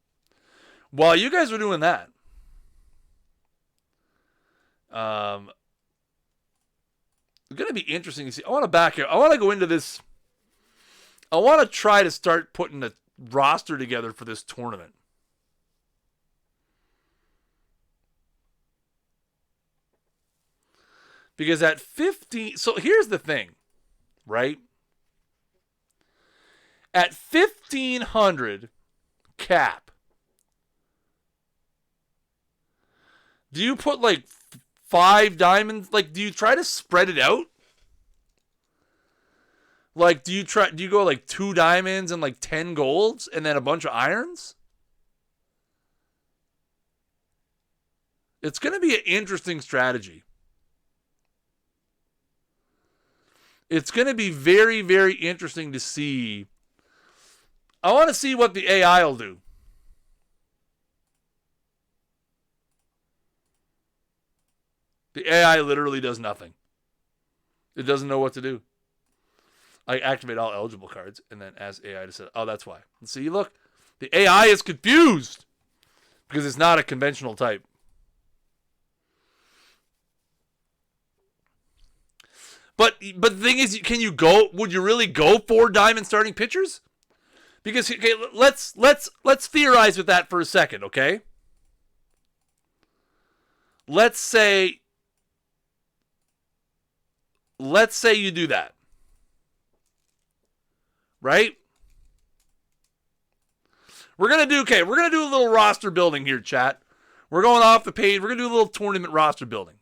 While you guys are doing that, it's going to be interesting to see. I want to back here. I want to go into this. I want to try to start putting a roster together for this tournament. Because at 15, so here's the thing, right? At 1,500 cap, do you put like 5 diamonds? Like, do you try to spread it out? Like, do you go like 2 diamonds and like 10 golds and then a bunch of irons? It's going to be an interesting strategy. It's going to be very, very interesting to see. I want to see what the AI will do. The AI literally does nothing. It doesn't know what to do. I activate all eligible cards and then ask AI to set. Oh, that's why. See, look. The AI is confused because it's not a conventional type. But the thing is, would you really go for diamond starting pitchers? Because, okay, let's theorize with that for a second, okay? Let's say you do that. Right? We're going to do a little roster building here, chat. We're going off the page. We're going to do a little tournament roster building.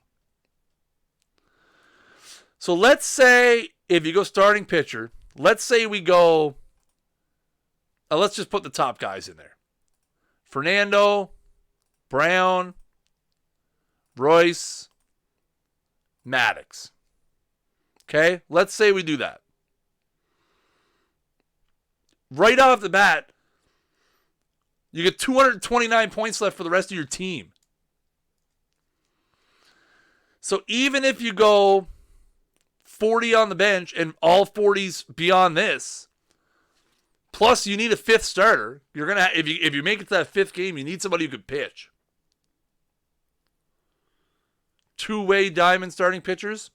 So let's say if you go starting pitcher, let's say we go, let's just put the top guys in there. Fernando, Brown, Royce, Maddox. Okay, let's say we do that. Right off the bat, you get 229 points left for the rest of your team. So even if you go 40 on the bench and all 40s beyond this, plus you need a 5th starter, you're gonna if you make it to that 5th game, you need somebody who could pitch. 2-way diamond starting pitchers.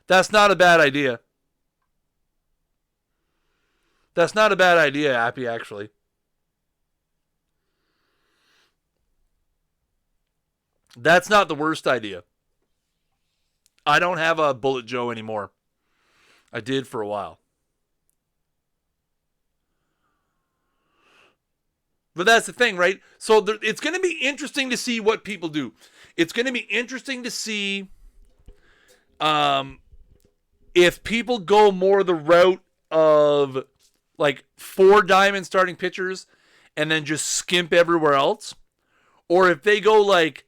That's not a bad idea. That's not a bad idea, Appy, actually. That's not the worst idea. I don't have a Bullet Joe anymore. I did for a while. But that's the thing, right? So it's going to be interesting to see what people do. It's going to be interesting to see if people go more the route of like 4 diamond starting pitchers and then just skimp everywhere else. Or if they go like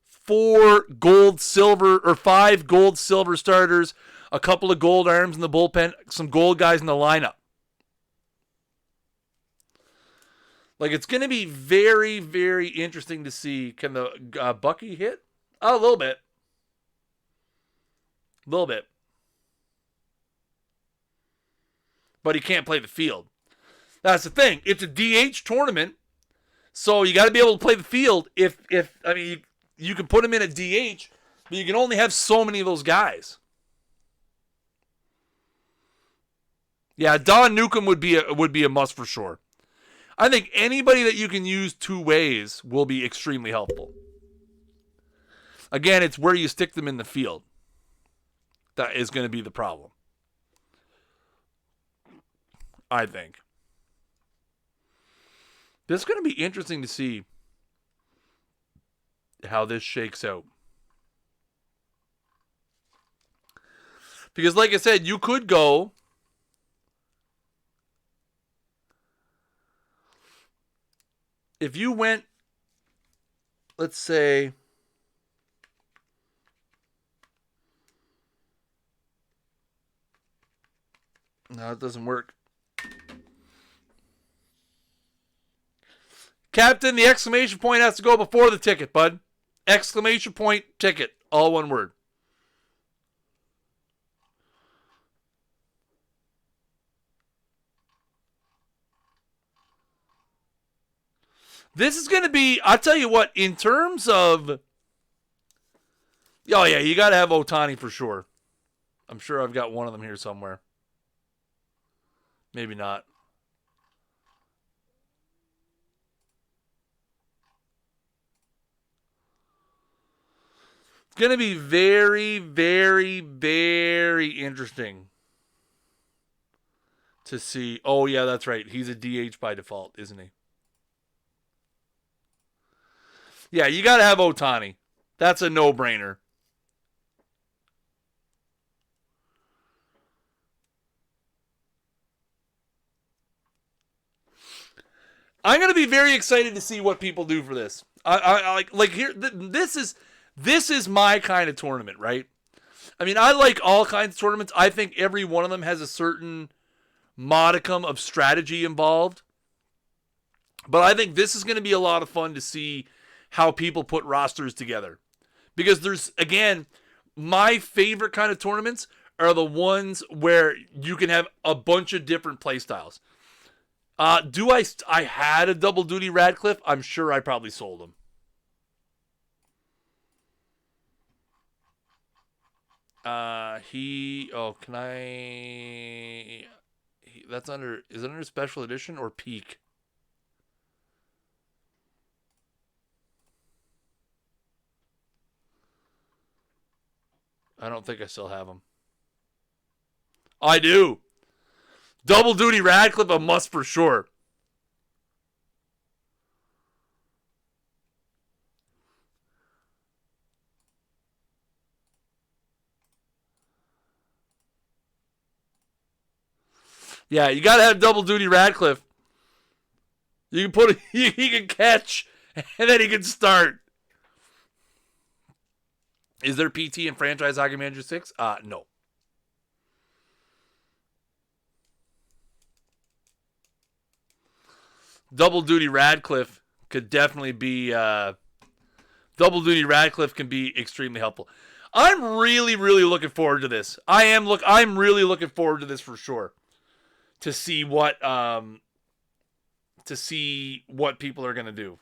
4 gold, silver, or 5 gold, silver starters, a couple of gold arms in the bullpen, some gold guys in the lineup. Like, it's going to be very, very interesting to see. Can the Bucky hit? Oh, a little bit. A little bit. But he can't play the field. That's the thing. It's a DH tournament, so you got to be able to play the field. If you can put him in a DH, but you can only have so many of those guys. Yeah, Don Newcomb would be a must for sure. I think anybody that you can use 2 ways will be extremely helpful. Again, it's where you stick them in the field that is going to be the problem, I think. This is going to be interesting to see how this shakes out. Because like I said, you could go if you went, let's say, no, it doesn't work. Captain, the exclamation point has to go before the ticket, bud. Exclamation point, ticket. All one word. This is going to be, I'll tell you what, in terms of, oh yeah, you got to have Ohtani for sure. I'm sure I've got one of them here somewhere. Maybe not. It's going to be very, very, very interesting to see. Oh, yeah, that's right. He's a DH by default, isn't he? Yeah, you got to have Ohtani. That's a no-brainer. I'm going to be very excited to see what people do for this. I like here. This is my kind of tournament, right? I mean, I like all kinds of tournaments. I think every one of them has a certain modicum of strategy involved. But I think this is going to be a lot of fun to see how people put rosters together. Because there's, again, my favorite kind of tournaments are the ones where you can have a bunch of different play styles. I had a double duty Radcliffe. I'm sure I probably sold him. That's under, is it under special edition or peak? I don't think I still have him. I do. Double duty Radcliffe, a must for sure. Yeah, you got to have double duty Radcliffe. You can put he can catch and then he can start. Is there PT in Franchise Hockey Manager 6? No. Double duty Radcliffe could definitely be double duty Radcliffe can be extremely helpful. I'm really, really looking forward to this. I'm really looking forward to this for sure. To see what people are gonna do.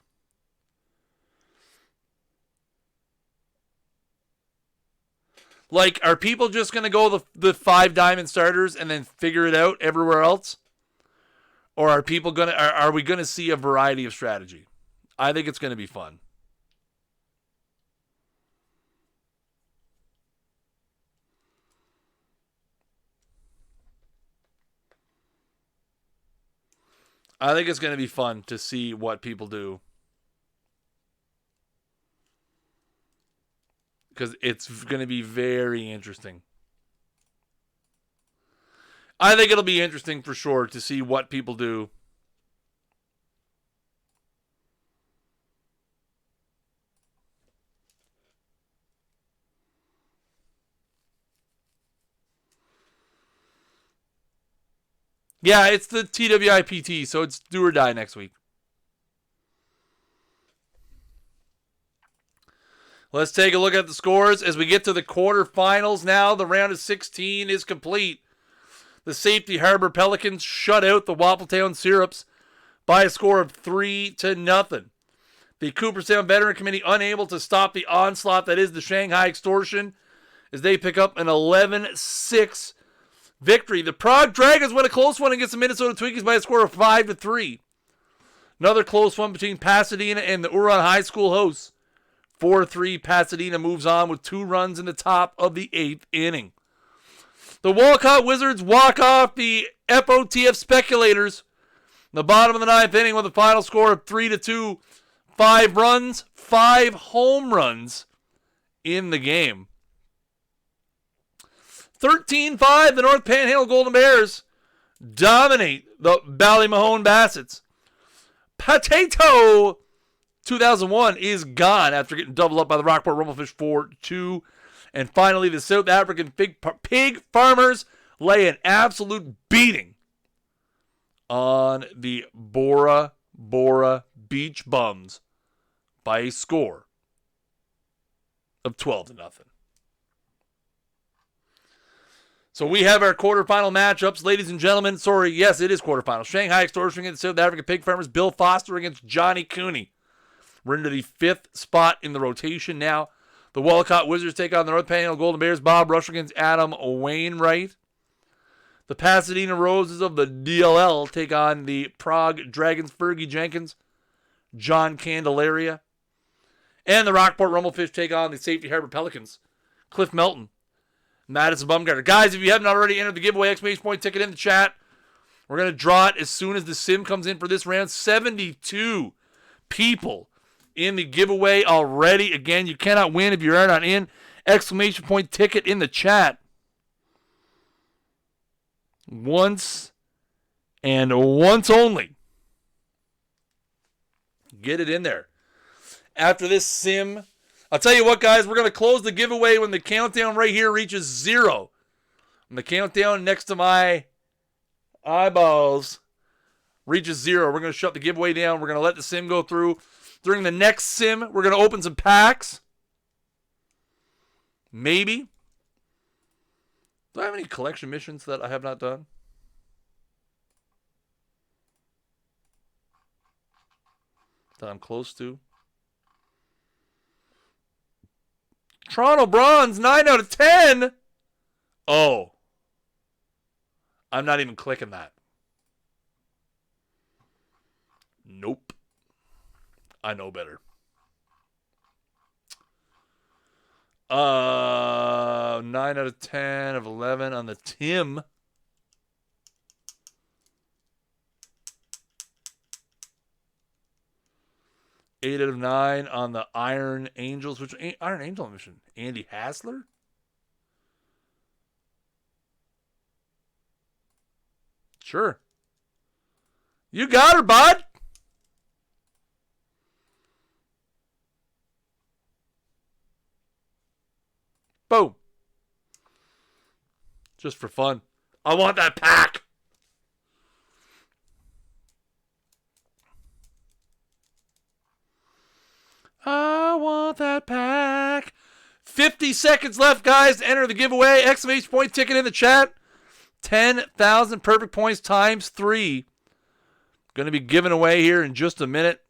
Like, are people just gonna go the 5 diamond starters and then figure it out everywhere else? Or are we gonna see a variety of strategy? I think it's gonna be fun. I think it's going to be fun to see what people do. Because it's going to be very interesting. I think it'll be interesting for sure to see what people do. Yeah, it's the TWIPT, so it's do or die next week. Let's take a look at the scores as we get to the quarterfinals now. The round of 16 is complete. The Safety Harbor Pelicans shut out the Wappletown Syrups by a score of 3-0. The Cooperstown Veteran Committee unable to stop the onslaught that is the Shanghai Extortion as they pick up an 11-6 victory. The Prague Dragons win a close one against the Minnesota Twinkies by a score of 5-3. Another close one between Pasadena and the Huron High School hosts. 4-3, Pasadena moves on with 2 runs in the top of the 8th inning. The Walcott Wizards walk off the FOTF Speculators in the bottom of the 9th inning with a final score of 3-2. 5 runs, 5 home runs in the game. 13-5, the North Panhandle Golden Bears dominate the Ballymahone Bassets. Potato 2001 is gone after getting doubled up by the Rockport Rumblefish 4-2. And finally, the South African pig farmers lay an absolute beating on the Bora Bora Beach Bums by a score of 12-0. So we have our quarterfinal matchups, ladies and gentlemen. Sorry, yes, it is quarterfinal. Shanghai Extortion against South African Pig Farmers. Bill Foster against Johnny Cooney. We're into the 5th spot in the rotation now. The Walcott Wizards take on the North Panhandle Golden Bears. Bob Rush against Adam Wainwright. The Pasadena Roses of the DLL take on the Prague Dragons. Fergie Jenkins, John Candelaria. And the Rockport Rumblefish take on the Safety Harbor Pelicans. Cliff Melton, Madison Bumgarner. Guys, if you haven't already entered the giveaway exclamation point ticket in the chat, we're going to draw it as soon as the sim comes in for this round. 72 people in the giveaway already. Again, you cannot win if you are not in. Exclamation point ticket in the chat. Once and once only. Get it in there. After this sim, I'll tell you what, guys, we're going to close the giveaway when the countdown right here reaches 0. When the countdown next to my eyeballs reaches 0, we're going to shut the giveaway down. We're going to let the sim go through. During the next sim, we're going to open some packs. Maybe. Do I have any collection missions that I have not done? That I'm close to? Toronto Bronze, 9 out of 10. Oh. I'm not even clicking that. Nope. I know better. 9 out of 10 of 11 on the Tim. Eight out of 9 on the Iron Angels. Which Iron Angel mission? Andy Hassler? Sure. You got her, bud. Boom. Just for fun. I want that pack. I want that pack. 50 seconds left, guys, to enter the giveaway. Exclamation point ticket in the chat. 10,000 perfect points times 3. Going to be given away here in just a minute.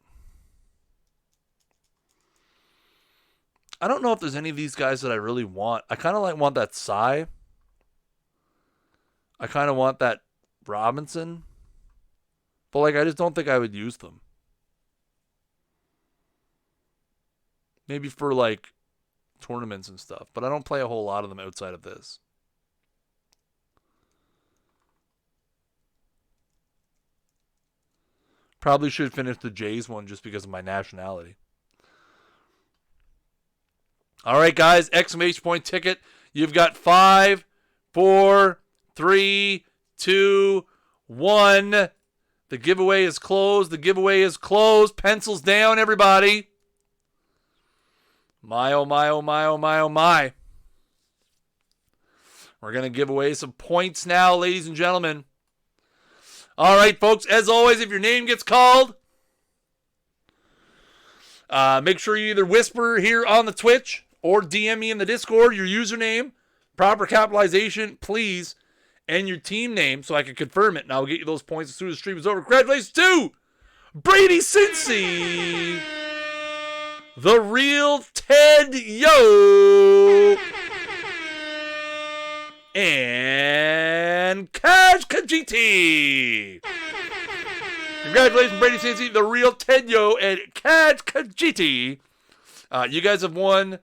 I don't know if there's any of these guys that I really want. I kind of want that Cy. I kind of want that Robinson. But I just don't think I would use them. Maybe for tournaments and stuff. But I don't play a whole lot of them outside of this. Probably should finish the Jays one just because of my nationality. All right, guys. Exclamation point ticket. You've got 5, 4, 3, 2, 1. The giveaway is closed. The giveaway is closed. Pencils down, everybody. My, oh, my, oh, my, oh, my, oh, my. We're going to give away some points now, ladies and gentlemen. All right, folks. As always, if your name gets called, make sure you either whisper here on the Twitch or DM me in the Discord your username, proper capitalization, please, and your team name so I can confirm it, and I'll get you those points as soon as the stream is over. Congratulations to Brady Cincy, the real Ted Yo, and Kaj Kajiti. Congratulations, Brady Cincy, the real Ted Yo, and Kaj Kajiti. You guys have won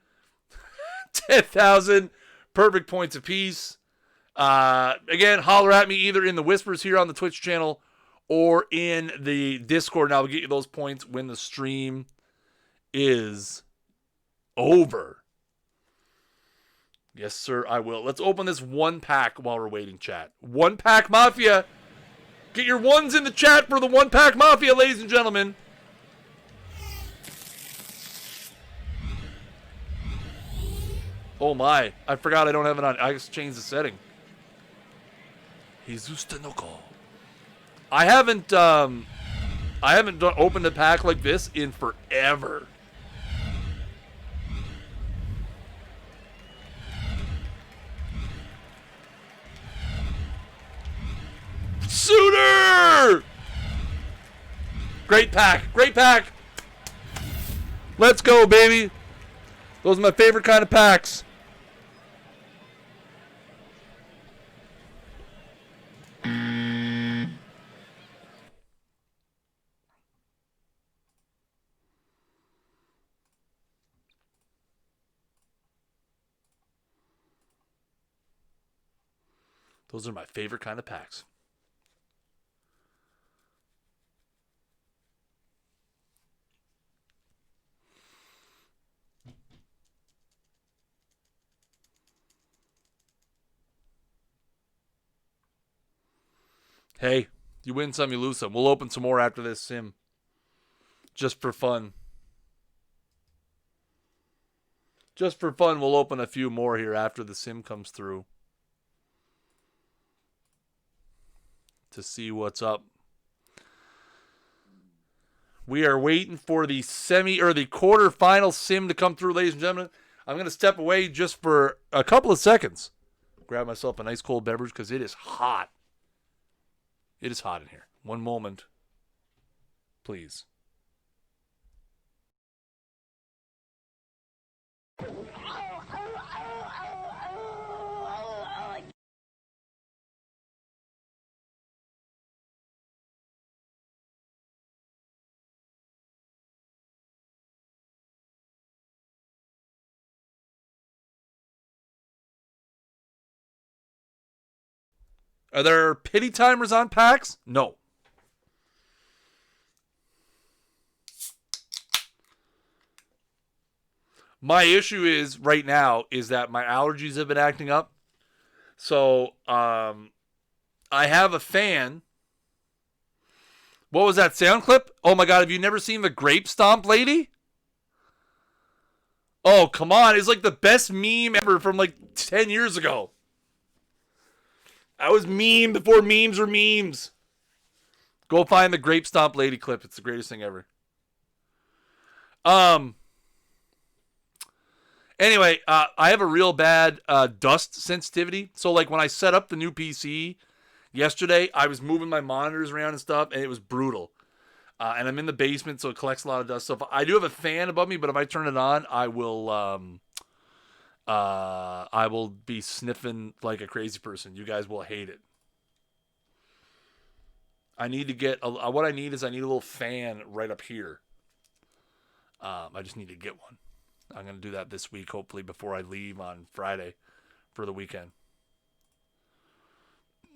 10,000 perfect points apiece. Again, holler at me either in the whispers here on the Twitch channel or in the Discord, and I'll get you those points when the stream is over. Yes, sir, I will. Let's open this 1-pack while we're waiting, chat. 1-pack Mafia. Get your ones in the chat for the 1-pack Mafia, ladies and gentlemen. Oh my, I forgot I don't have it on. I just changed the setting. Jesus Tenoco. I haven't opened a pack like this in forever. Suitor! Great pack. Great pack. Let's go, baby. Those are my favorite kind of packs. Those are my favorite kind of packs. Hey, you win some, you lose some. We'll open some more after this sim. Just for fun. Just for fun, we'll open a few more here after the sim comes through. To see what's up. We are waiting for the the quarterfinal sim to come through, ladies and gentlemen. I'm going to step away just for a couple of seconds. Grab myself a nice cold beverage because it is hot. It is hot in here. One moment, please. Are there pity timers on packs? No. My issue is right now is that my allergies have been acting up. So I have a fan. What was that sound clip? Oh my God, have you never seen the grape stomp lady? Oh, come on. It's like the best meme ever from like 10 years ago. I was meme before memes were memes. Go find the grape stomp lady clip. It's the greatest thing ever. Anyway, I have a real bad dust sensitivity. So like when I set up the new PC yesterday, I was moving my monitors around and stuff, and it was brutal. And I'm in the basement, so it collects a lot of dust. So if I do have a fan above me, but if I turn it on, I will be sniffing like a crazy person. You guys will hate it. I need to get what I need is I need a little fan right up here. I just need to get one. I'm going to do that this week, hopefully, before I leave on Friday for the weekend.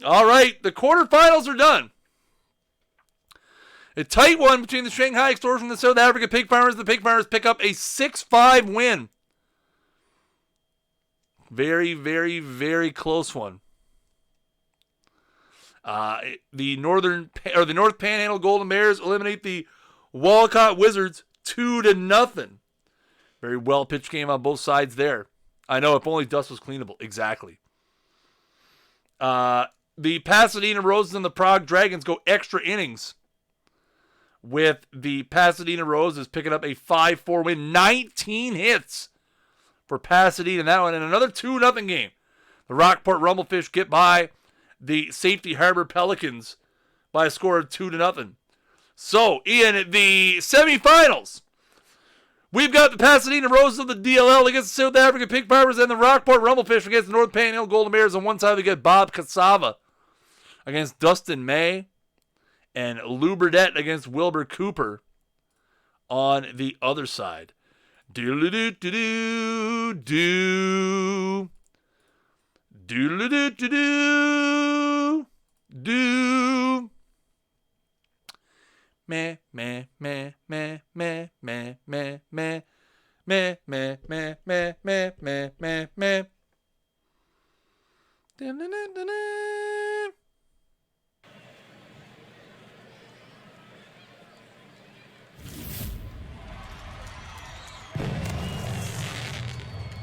All right, the quarterfinals are done. A tight one between the Shanghai Extortion and the South Africa Pig Farmers. The Pig Farmers pick up a 6-5 win. Very, very, very close one. The North Panhandle Golden Bears eliminate the Walcott Wizards 2-0. Very well pitched game on both sides there. I know, if only dust was cleanable. Exactly. The Pasadena Roses and the Prague Dragons go extra innings, with the Pasadena Roses picking up a 5-4 win. 19 hits for Pasadena in that one. And another 2-0 game. The Rockport Rumblefish get by the Safety Harbor Pelicans by a score of 2-0. So, in the semifinals, we've got the Pasadena Roses of the DLL against the South African Pig Farmers and the Rockport Rumblefish against the North Panhandle Golden Bears. On one side, we get Bob Cassava against Dustin May, and Lou Burdett against Wilbur Cooper on the other side. Doodle-doo-doo-doo-doo. Doodle-doo-doo-doo-doo. Meh, meh, meh, meh, meh, meh, meh, meh, meh, meh, meh, meh, meh, meh, meh, meh. Dun-dun-dun-dun-dun.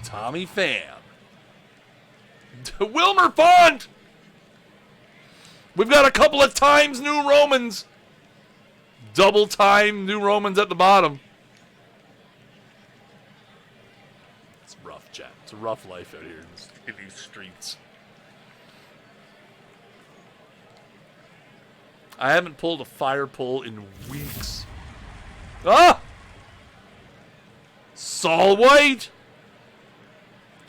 Tommy Pham. Wilmer Font! We've got a couple of Times New Romans. Double time New Romans at the bottom. It's rough, chat. It's a rough life out here in these streets. I haven't pulled a fire pull in weeks. Ah! Saul White!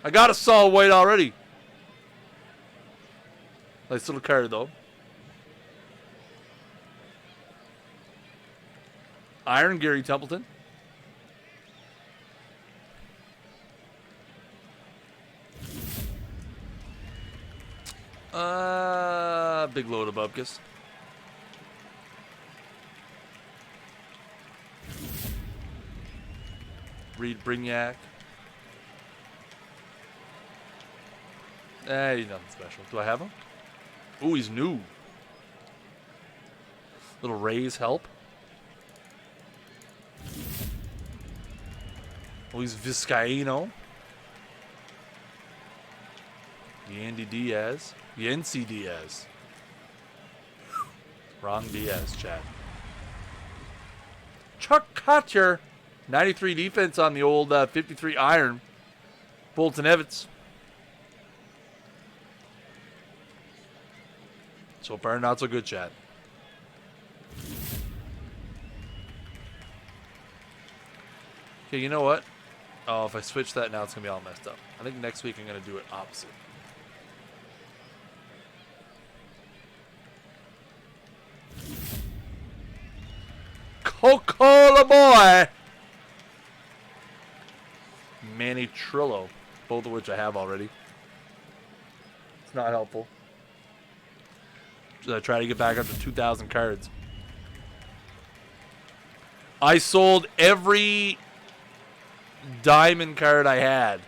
I got a Saul White already. Nice little card, though. Iron Gary Templeton. Big load of Bubkus. Reed Brignac. He's nothing special. Do I have him? Ooh, he's new. Little Rays help. Oh, he's Vizcaíno. Yandy Diaz. Yency Diaz. Wrong Diaz, Chad. Chuck Kotcher. 93 defense on the old 53 iron. Bolton Evans. So far, not so good, Chad. Okay, you know what? Oh, if I switch that now, it's going to be all messed up. I think next week I'm going to do it opposite. Coca-Cola boy! Manny Trillo. Both of which I have already. It's not helpful. Should I try to get back up to 2,000 cards? I sold every diamond card I had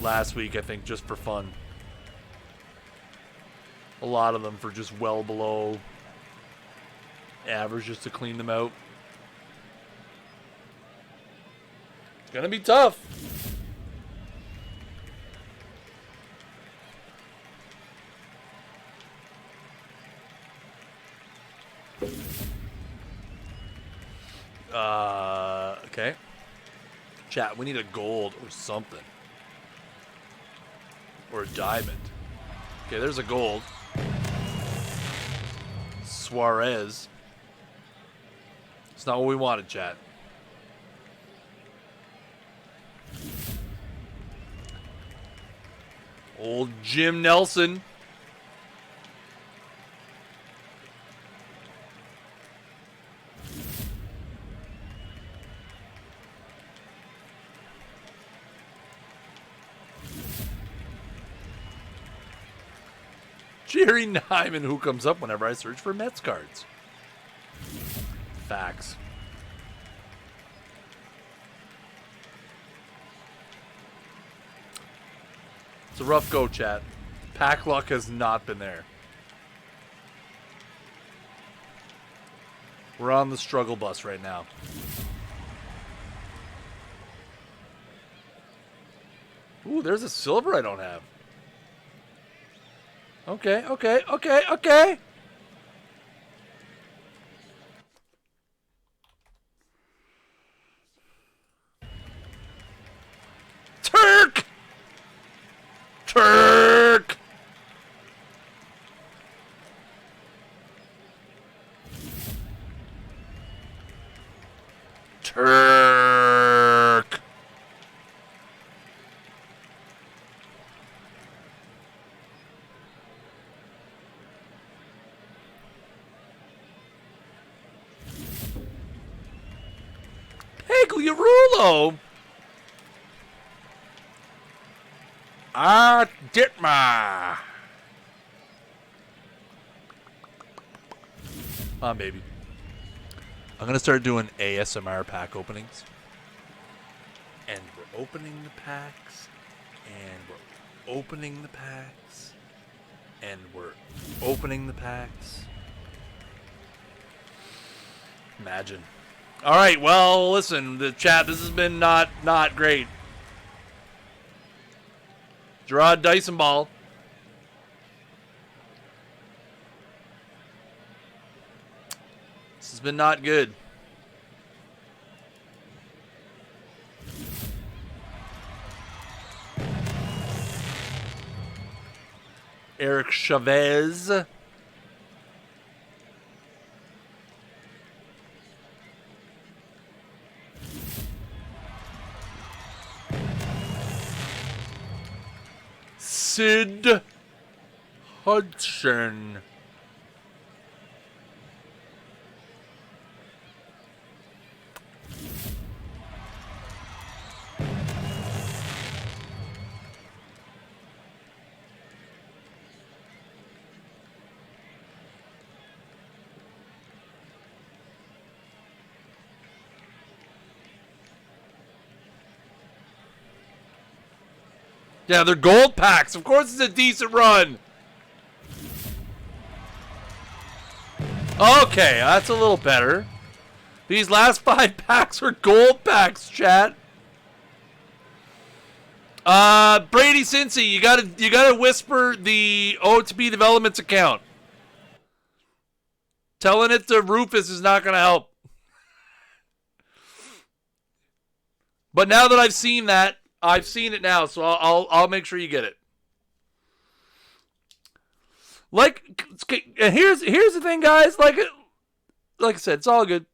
last week, I think, just for fun. A lot of them for just well below average, just to clean them out. It's gonna be tough. Okay. Chat, we need a gold or something. Or a diamond. Okay, there's a gold. Suarez. It's not what we wanted, chat. Old Jim Nelson. Jerry Nyman, who comes up whenever I search for Mets cards. Facts. It's a rough go, chat. Pack luck has not been there. We're on the struggle bus right now. Ooh, there's a silver I don't have. Okay. Turk! Turk! Turk! Pagliarulo! Ditma! Maybe. I'm going to start doing ASMR pack openings. And we're opening the packs. And we're opening the packs. And we're opening the packs. Imagine. All right, well, listen, the chat, this has been not great. Gerard Dyson Ball. This has been not good. Eric Chavez. Sid Hudson. Yeah, they're gold packs. Of course it's a decent run. Okay, that's a little better. These last 5 packs are gold packs, chat. Brady Cincy, you gotta whisper the OOTP Developments account. Telling it to Rufus is not gonna help. But now that I've seen that, I've seen it now, so I'll make sure you get it. Like, and here's the thing, guys. Like I said, it's all good.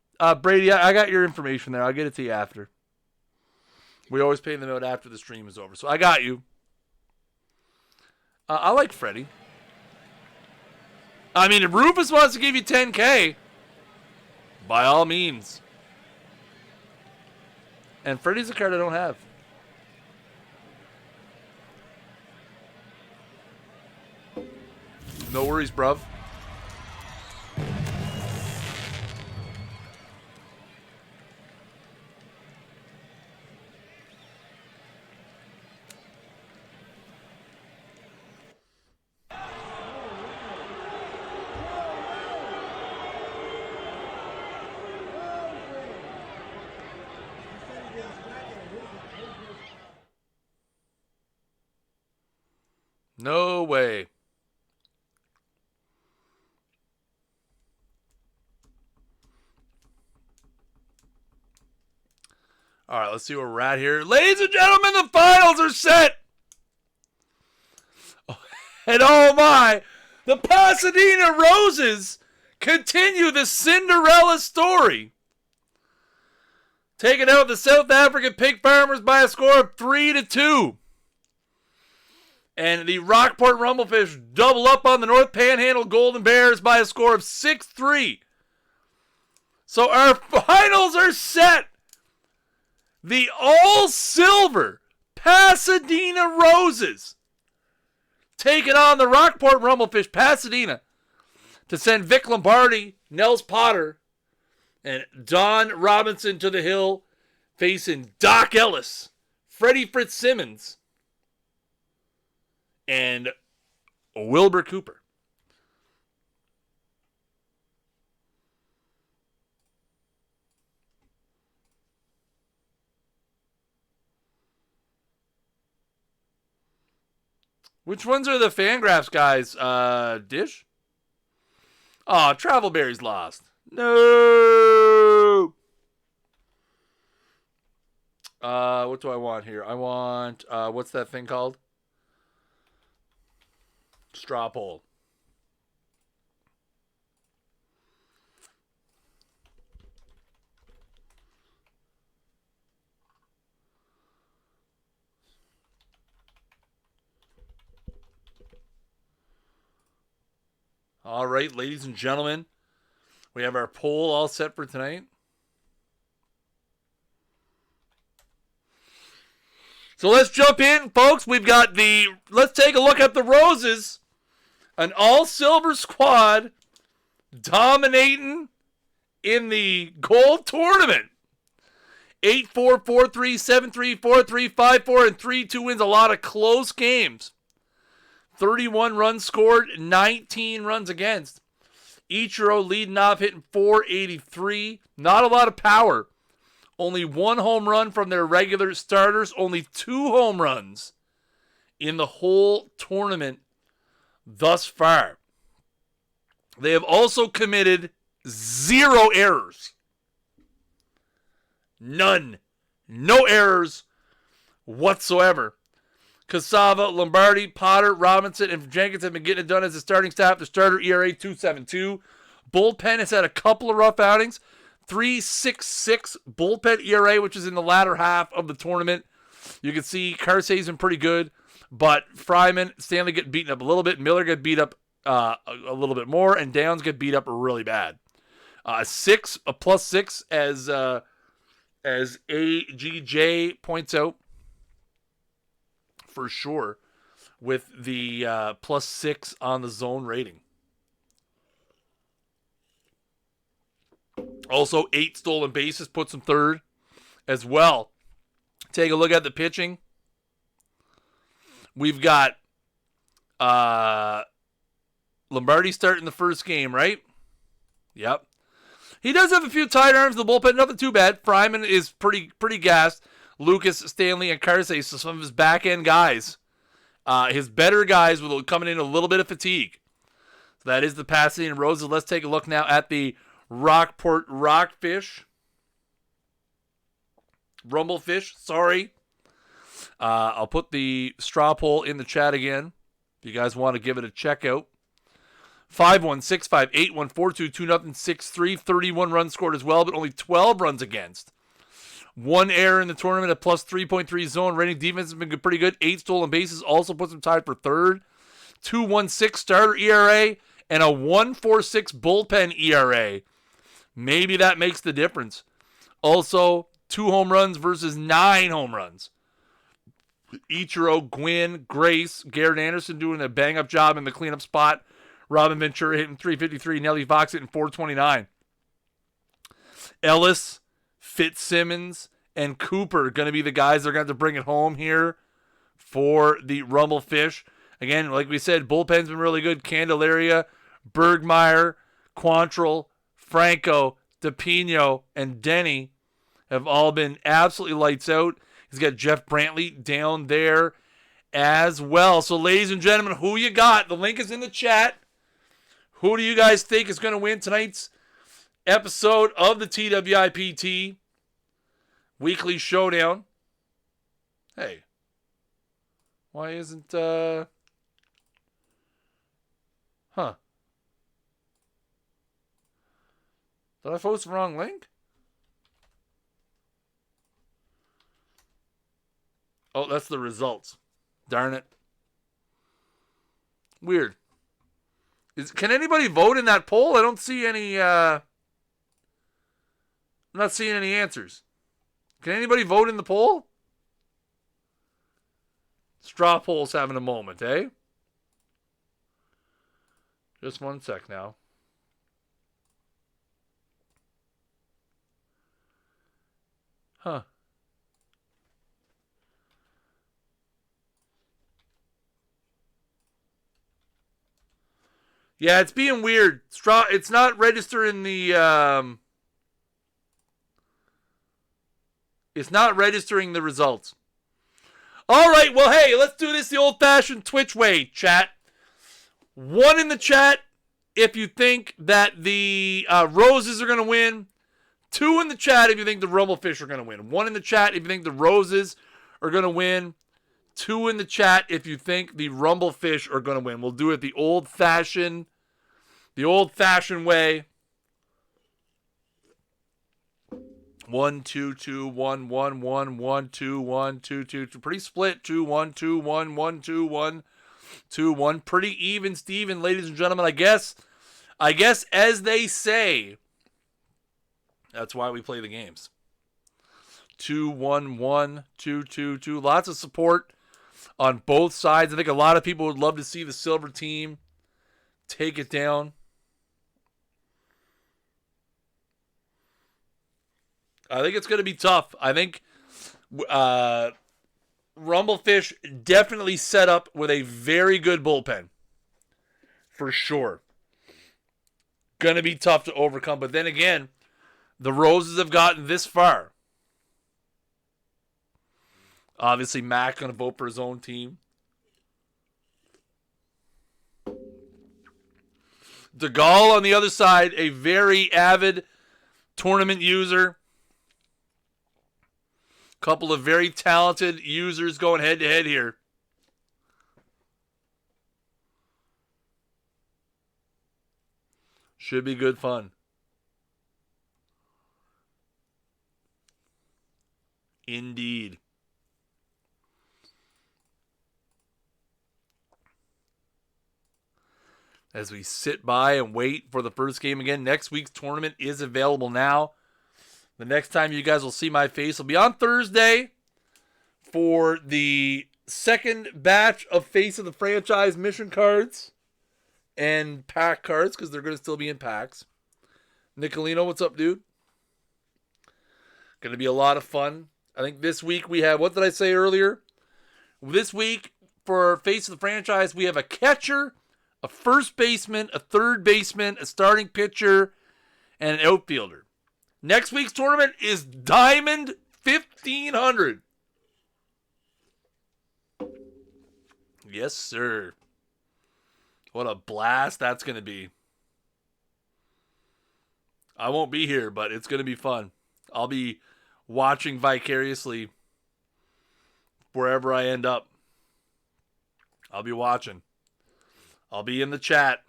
Brady, I got your information there. I'll get it to you after. We always pay them out after the stream is over, so I got you. I like Freddie. I mean, if Rufus wants to give you $10K, by all means. And Freddie's a card I don't have. No worries, bruv. No way. All right, let's see where we're at here. Ladies and gentlemen, the finals are set. And oh my, the Pasadena Roses continue the Cinderella story. Taking out the South African Pig Farmers by a score of 3-2. And the Rockport Rumblefish double up on the North Panhandle Golden Bears by a score of 6-3. So our finals are set. The all-silver Pasadena Roses taking on the Rockport Rumblefish Pasadena to send Vic Lombardi, Nels Potter, and Don Robinson to the hill, facing Doc Ellis, Freddie Fitzsimmons, and Wilbur Cooper. Which ones are the Fangraphs guys? Dish? Oh, Travelberry's lost. No! What do I want here? I want, what's that thing called? Straw poll. All right, ladies and gentlemen, we have our poll all set for tonight. So let's jump in, folks. We've got let's take a look at the Roses. An all-silver squad dominating in the gold tournament. 8-4, 4-3, 7-3, 4-3, 5-4, and 3-2 wins. A lot of close games. 31 runs scored, 19 runs against. Ichiro leading off, hitting .483. Not a lot of power. Only 1 home run from their regular starters. Only 2 home runs in the whole tournament thus far. They have also committed 0 errors. None. No errors whatsoever. Cassava, Lombardi, Potter, Robinson, and Jenkins have been getting it done as a starting staff. The starter ERA 2.72. Bullpen has had a couple of rough outings. 3.66 bullpen ERA, which is in the latter half of the tournament. You can see Carsey's been pretty good, but Fryman, Stanley get beaten up a little bit. Miller get beat up a little bit more, and Downs get beat up really bad. A +6 as AGJ points out, for sure, with the +6 on the zone rating. Also, 8 stolen bases puts him third as well. Take a look at the pitching. We've got Lombardi starting the first game, right? Yep. He does have a few tight arms in the bullpen, nothing too bad. Fryman is pretty gassed. Lucas, Stanley, and Carsey, so some of his back-end guys. His better guys will coming in a little bit of fatigue. So that is the Pasadena Roses. Let's take a look now at the Rockport Rockfish. Rumblefish, sorry. I'll put the straw poll in the chat again if you guys want to give it a check out. 5-1-6-5-8-1-4-2-2-0-6-3. 31 runs scored as well, but only 12 runs against. 1 error in the tournament, a +3.3 zone rating. Defense has been pretty good. 8 stolen bases also puts him tied for third. 2.16 starter ERA and a 1.46 bullpen ERA. Maybe that makes the difference. Also, 2 home runs versus 9 home runs. Ichiro, Gwynn, Grace, Garrett Anderson doing a bang-up job in the cleanup spot. Robin Ventura hitting .353. Nelly Fox hitting .429. Ellis, Fitzsimmons, and Cooper going to be the guys that are going to have to bring it home here for the Rumblefish. Again, like we said, bullpen's been really good. Candelaria, Bergmeyer, Quantrill, Franco, DePino, and Denny have all been absolutely lights out. He's got Jeff Brantley down there as well. So, ladies and gentlemen, who you got? The link is in the chat. Who do you guys think is going to win tonight's episode of the TWIPT Weekly Showdown? Hey, why isn't, Did I post the wrong link? Oh, that's the results. Darn it. Weird. Can anybody vote in that poll? I don't see any, I'm not seeing any answers. Can anybody vote in the poll? Straw poll's having a moment, eh? Just 1 sec now. Huh. Yeah, it's being weird. It's not registering the it's not registering the results. All right, well, hey, let's do this the old-fashioned Twitch way, chat. 1 in the chat if you think that the Roses are going to win. 2 in the chat if you think the Rumblefish are going to win. 1 in the chat if you think the Roses are going to win. 2 in the chat if you think the Rumblefish are going to win. We'll do it the old-fashioned way. 1 2 2 1 1 1 1 2 1 2 2 2. Pretty split. 2 1 2 1 1 2 1 2 1. Pretty even, Steven, ladies and gentlemen. I guess as they say, that's why we play the games. 2 1 1 2 2 2. Lots of support on both sides. I think a lot of people would love to see the Silver team take it down. I think it's going to be tough. I think Rumblefish definitely set up with a very good bullpen. For sure. Going to be tough to overcome. But then again, the Roses have gotten this far. Obviously, Mac going to vote for his own team. DeGaulle on the other side, a very avid tournament user. Couple of very talented users going head-to-head here. Should be good fun. Indeed. As we sit by and wait for the first game again, next week's tournament is available now. The next time you guys will see my face will be on Thursday for the second batch of Face of the Franchise mission cards and pack cards, because they're going to still be in packs. Nicolino, what's up, dude? Going to be a lot of fun. I think this week we have, what did I say earlier? This week for Face of the Franchise, we have a catcher, a first baseman, a third baseman, a starting pitcher, and an outfielder. Next week's tournament is Diamond 1500. Yes, sir. What a blast that's going to be. I won't be here, but it's going to be fun. I'll be watching vicariously wherever I end up. I'll be watching. I'll be in the chat.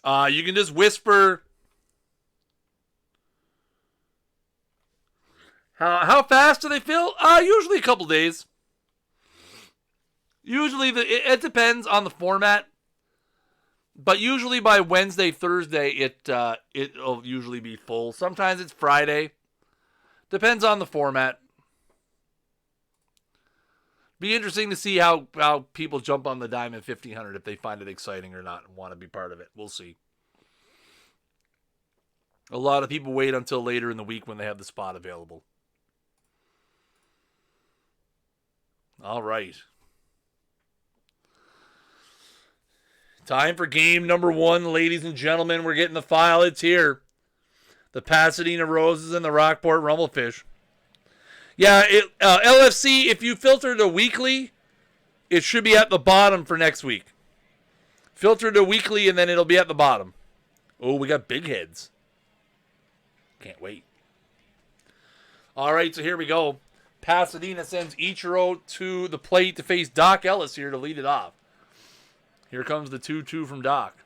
You can just whisper. How fast do they fill? Usually a couple days. Usually it depends on the format, but usually by Wednesday, Thursday it'll usually be full. Sometimes it's Friday. Depends on the format. Be interesting to see how people jump on the Diamond 1500 if they find it exciting or not and want to be part of it. We'll see. A lot of people wait until later in the week when they have the spot available. All right. Time for game number 1, ladies and gentlemen. We're getting the file. It's here. The Pasadena Roses and the Rockport Rumblefish. Yeah, LFC, if you filter to weekly, it should be at the bottom for next week. Filter to weekly, and then it'll be at the bottom. Oh, we got big heads. Can't wait. All right, so here we go. Pasadena sends Ichiro to the plate to face Doc Ellis here to lead it off. Here comes the 2-2 from Doc.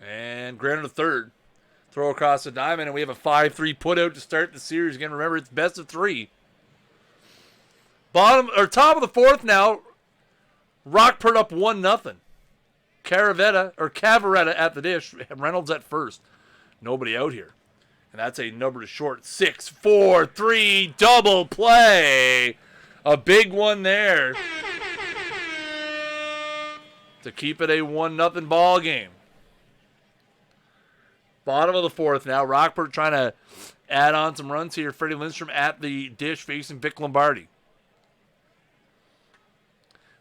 And grounded to third. Throw across the diamond, and we have a 5-3 putout to start the series. Again, remember, it's best of 3. Top of the fourth now. Rockport up 1-0. Cavaretta at the dish. Reynolds at first. Nobody out here. And that's a number to short. 6-4-3 double play. A big one there. To keep it a 1-0 ball game. Bottom of the fourth now. Rockport trying to add on some runs here. Freddie Lindstrom at the dish facing Vic Lombardi.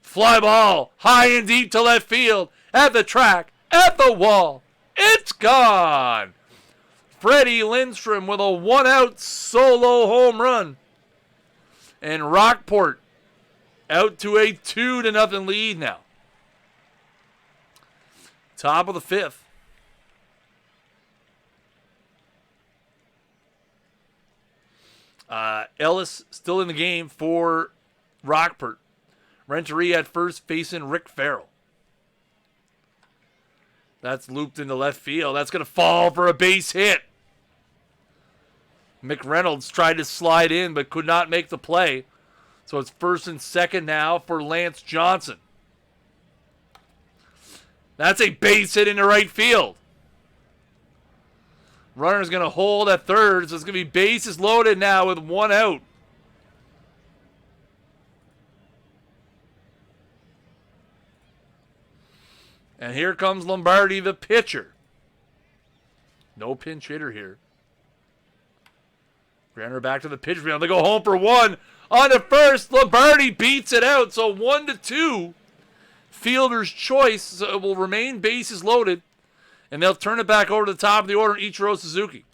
Fly ball. High and deep to left field. At the track. At the wall. It's gone. Freddie Lindstrom with a 1-out solo home run. And Rockport out to a 2-0 lead now. Top of the fifth. Ellis still in the game for Rockport. Renteria at first facing Rick Farrell. That's looped into left field. That's going to fall for a base hit. McReynolds tried to slide in but could not make the play. So it's first and second now for Lance Johnson. That's a base hit into right field. Runner's going to hold at third, so it's going to be bases loaded now with 1 out. And here comes Lombardi, the pitcher. No pinch hitter here. Granner back to the pitch field. They go home for one. On to first, Lombardi beats it out. So 1-2. Fielder's choice. So it will remain bases loaded. And they'll turn it back over to the top of the order, Ichiro Suzuki.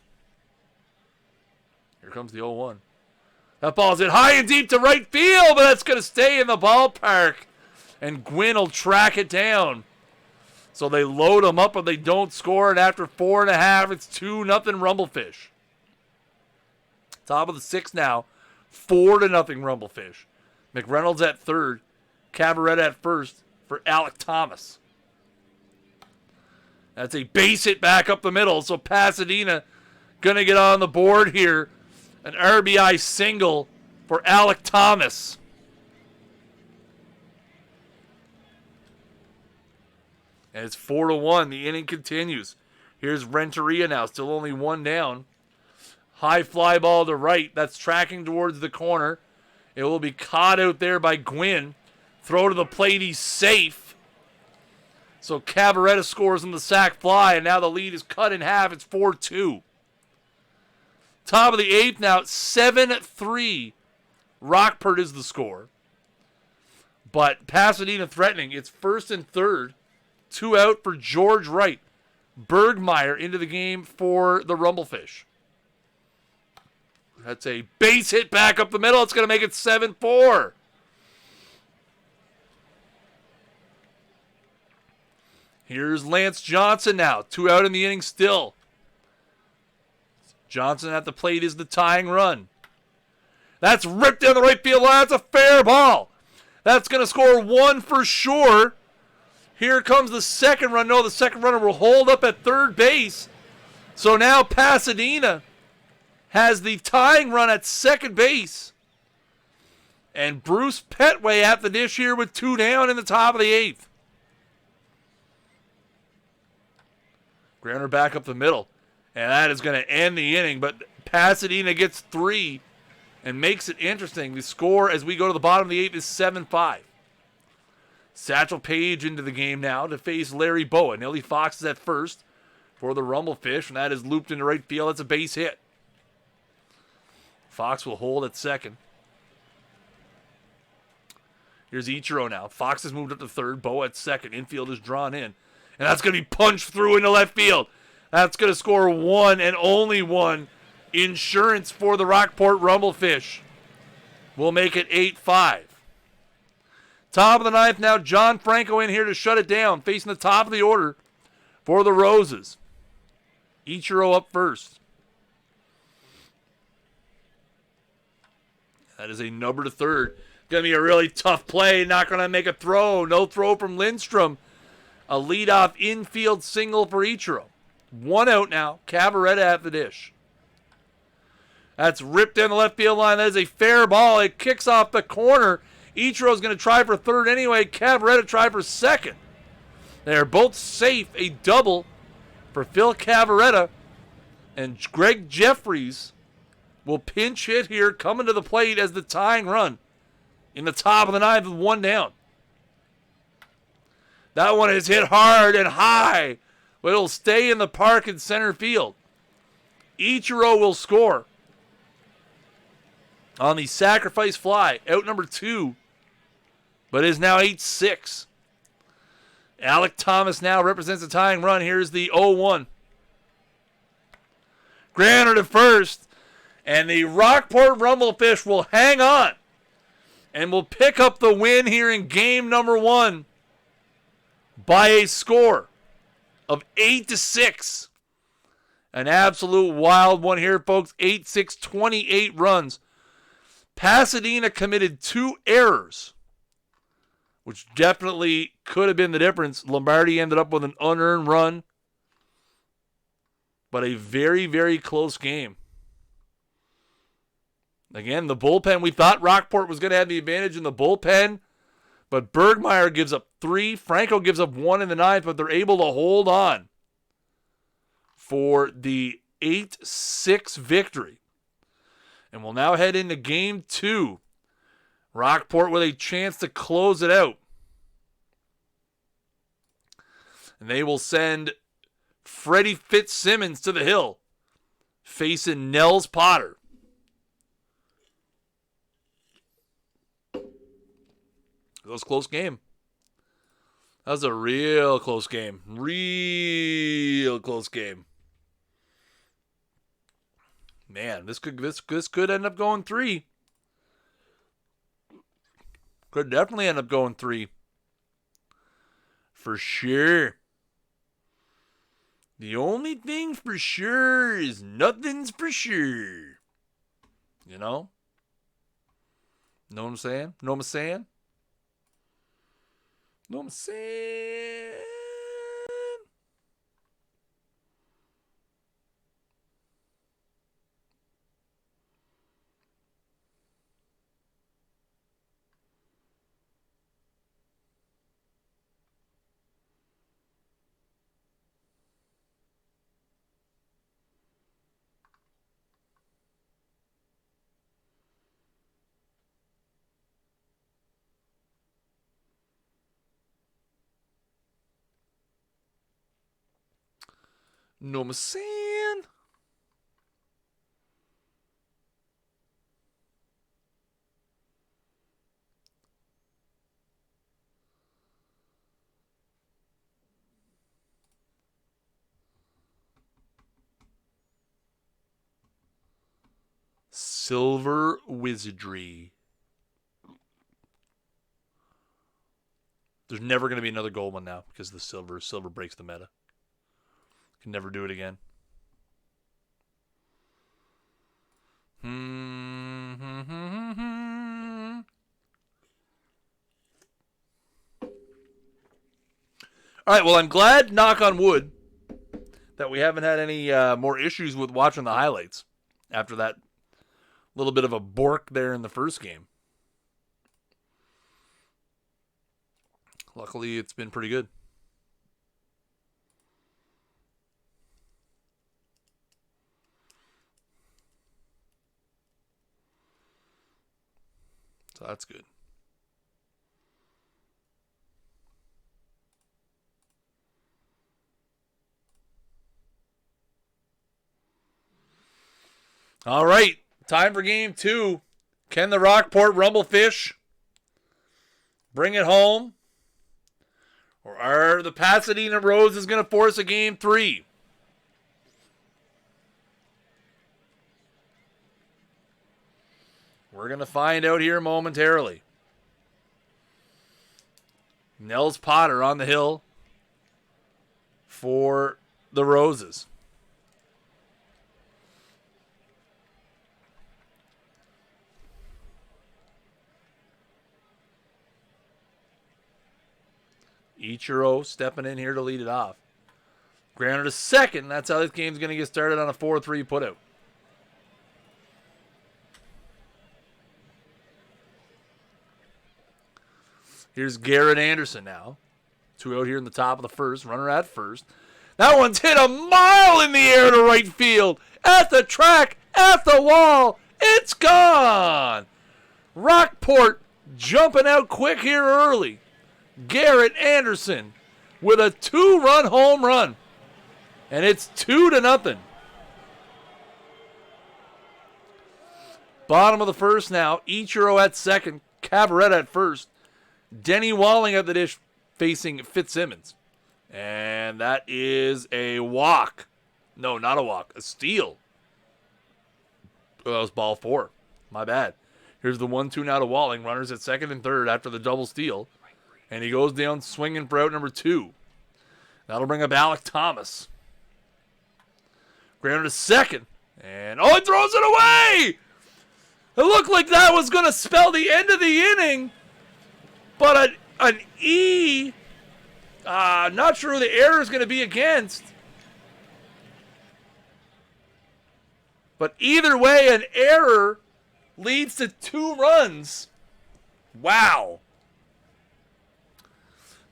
Here comes the 0-1. That ball's hit high and deep to right field, but that's going to stay in the ballpark. And Gwynn will track it down. So they load them up, but they don't score. And after 4.5, it's 2-0 Rumblefish. Top of the sixth now, 4-0 Rumblefish. McReynolds at third, Cavaretta at first for Alec Thomas. That's a base hit back up the middle, so Pasadena going to get on the board here. An RBI single for Alec Thomas. And it's 4-1. The inning continues. Here's Renteria now, still only one down. High fly ball to right. That's tracking towards the corner. It will be caught out there by Gwynn. Throw to the plate. He's safe. So Cavaretta scores on the sac fly, and now the lead is cut in half. It's 4-2. Top of the eighth now, 7-3. Rockport is the score. But Pasadena threatening. It's first and third. 2 out for George Wright. Bergmeyer into the game for the Rumblefish. That's a base hit back up the middle. It's going to make it 7-4. Here's Lance Johnson now. 2 out in the inning still. Johnson at the plate is the tying run. That's ripped down the right field line. That's a fair ball. That's going to score 1 for sure. Here comes the second run. No, the second runner will hold up at third base. So now Pasadena has the tying run at second base. And Bruce Petway at the dish here with 2 down in the top of the eighth. Grounder back up the middle. And that is going to end the inning. But Pasadena gets 3 and makes it interesting. The score as we go to the bottom of the eighth is 7-5. Satchel Paige into the game now to face Larry Boa. Nelly Fox is at first for the Rumblefish. And that is looped into right field. It's a base hit. Fox will hold at second. Here's Ichiro now. Fox has moved up to third. Boa at second. Infield is drawn in. And that's going to be punched through into left field. That's going to score 1 and only 1. Insurance for the Rockport Rumblefish. We'll make it 8-5. Top of the ninth now. John Franco in here to shut it down. Facing the top of the order for the Roses. Ichiro up first. That is a number to third. Going to be a really tough play. Not going to make a throw. No throw from Lindstrom. A leadoff infield single for Ichiro. 1 out now. Cavaretta at the dish. That's ripped down the left field line. That is a fair ball. It kicks off the corner. Ichiro's going to try for third anyway. Cavaretta try for second. They're both safe. A double for Phil Cavaretta. And Greg Jeffries will pinch hit here, coming to the plate as the tying run in the top of the ninth with 1 down. That one is hit hard and high, but it'll stay in the park in center field. Ichiro will score on the sacrifice fly, out number 2, but is now 8-6. Alec Thomas now represents the tying run. Here's the 0-1. Granner to first, and the Rockport Rumblefish will hang on and will pick up the win here in game number 1 by a score of 8-6. An absolute wild one here, folks. 8-6, 28 runs. Pasadena committed 2 errors, which definitely could have been the difference. Lombardi ended up with an unearned run, but a very, very close game. Again, the bullpen, we thought Rockport was going to have the advantage in the bullpen, but Bergmeyer gives up 3. Franco gives up 1 in the ninth, but they're able to hold on for the 8-6 victory. And we'll now head into game 2. Rockport with a chance to close it out. And they will send Freddie Fitzsimmons to the hill, facing Nels Potter. That was a close game. That was a real close game. Real close game. Man, this could end up going 3. Could definitely end up going 3. For sure. The only thing for sure is nothing's for sure. You know? Know what I'm saying? Know what I'm saying? Know what I'm saying? Know what I'm saying? Silver Wizardry. There's never going to be another gold one now because the silver breaks the meta. Can never do it again. All right, well, I'm glad, knock on wood, that we haven't had any more issues with watching the highlights after that little bit of a bork there in the first game. Luckily, it's been pretty good. So that's good. All right, time for game 2. Can the Rockport Rumblefish bring it home? Or are the Pasadena Roses going to force a game 3? We're going to find out here momentarily. Nels Potter on the hill for the Roses. Ichiro stepping in here to lead it off. Granted a second. That's how this game's going to get started on a 4-3 putout. Here's Garrett Anderson now. 2 out here in the top of the first. Runner at first. That one's hit a mile in the air to right field. At the track. At the wall. It's gone. Rockport jumping out quick here early. Garrett Anderson with a 2-run home run. And it's 2-0. Bottom of the first now. Ichiro at second. Cabaret at first. Denny Walling at the dish facing Fitzsimmons. And that is a walk. No, not a walk. A steal. Oh, that was ball 4. My bad. Here's the 1-2 now to Walling. Runners at second and third after the double steal. And he goes down swinging for out number 2. That'll bring up Alec Thomas. Grounded to second. And, oh, he throws it away! It looked like that was going to spell the end of the inning. But an E, not sure who the error is going to be against. But either way, an error leads to 2 runs. Wow.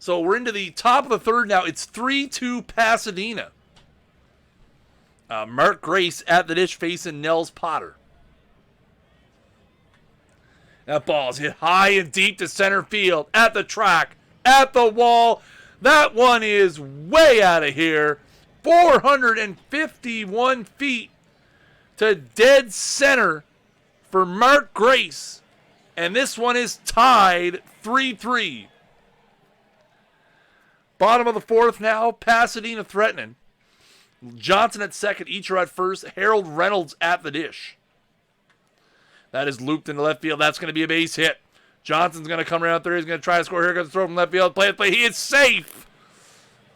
So we're into the top of the third now. It's 3-2 Pasadena. Mark Grace at the dish facing Nels Potter. That ball's hit high and deep to center field. At the track. At the wall. That one is way out of here. 451 feet to dead center for Mark Grace. And this one is tied 3-3. Bottom of the fourth now, Pasadena threatening. Johnson at second, Eacher at first, Harold Reynolds at the dish. That is looped into left field. That's going to be a base hit. Johnson's going to come around third. He's going to try to score. Here comes the throw from left field. Play. He is safe.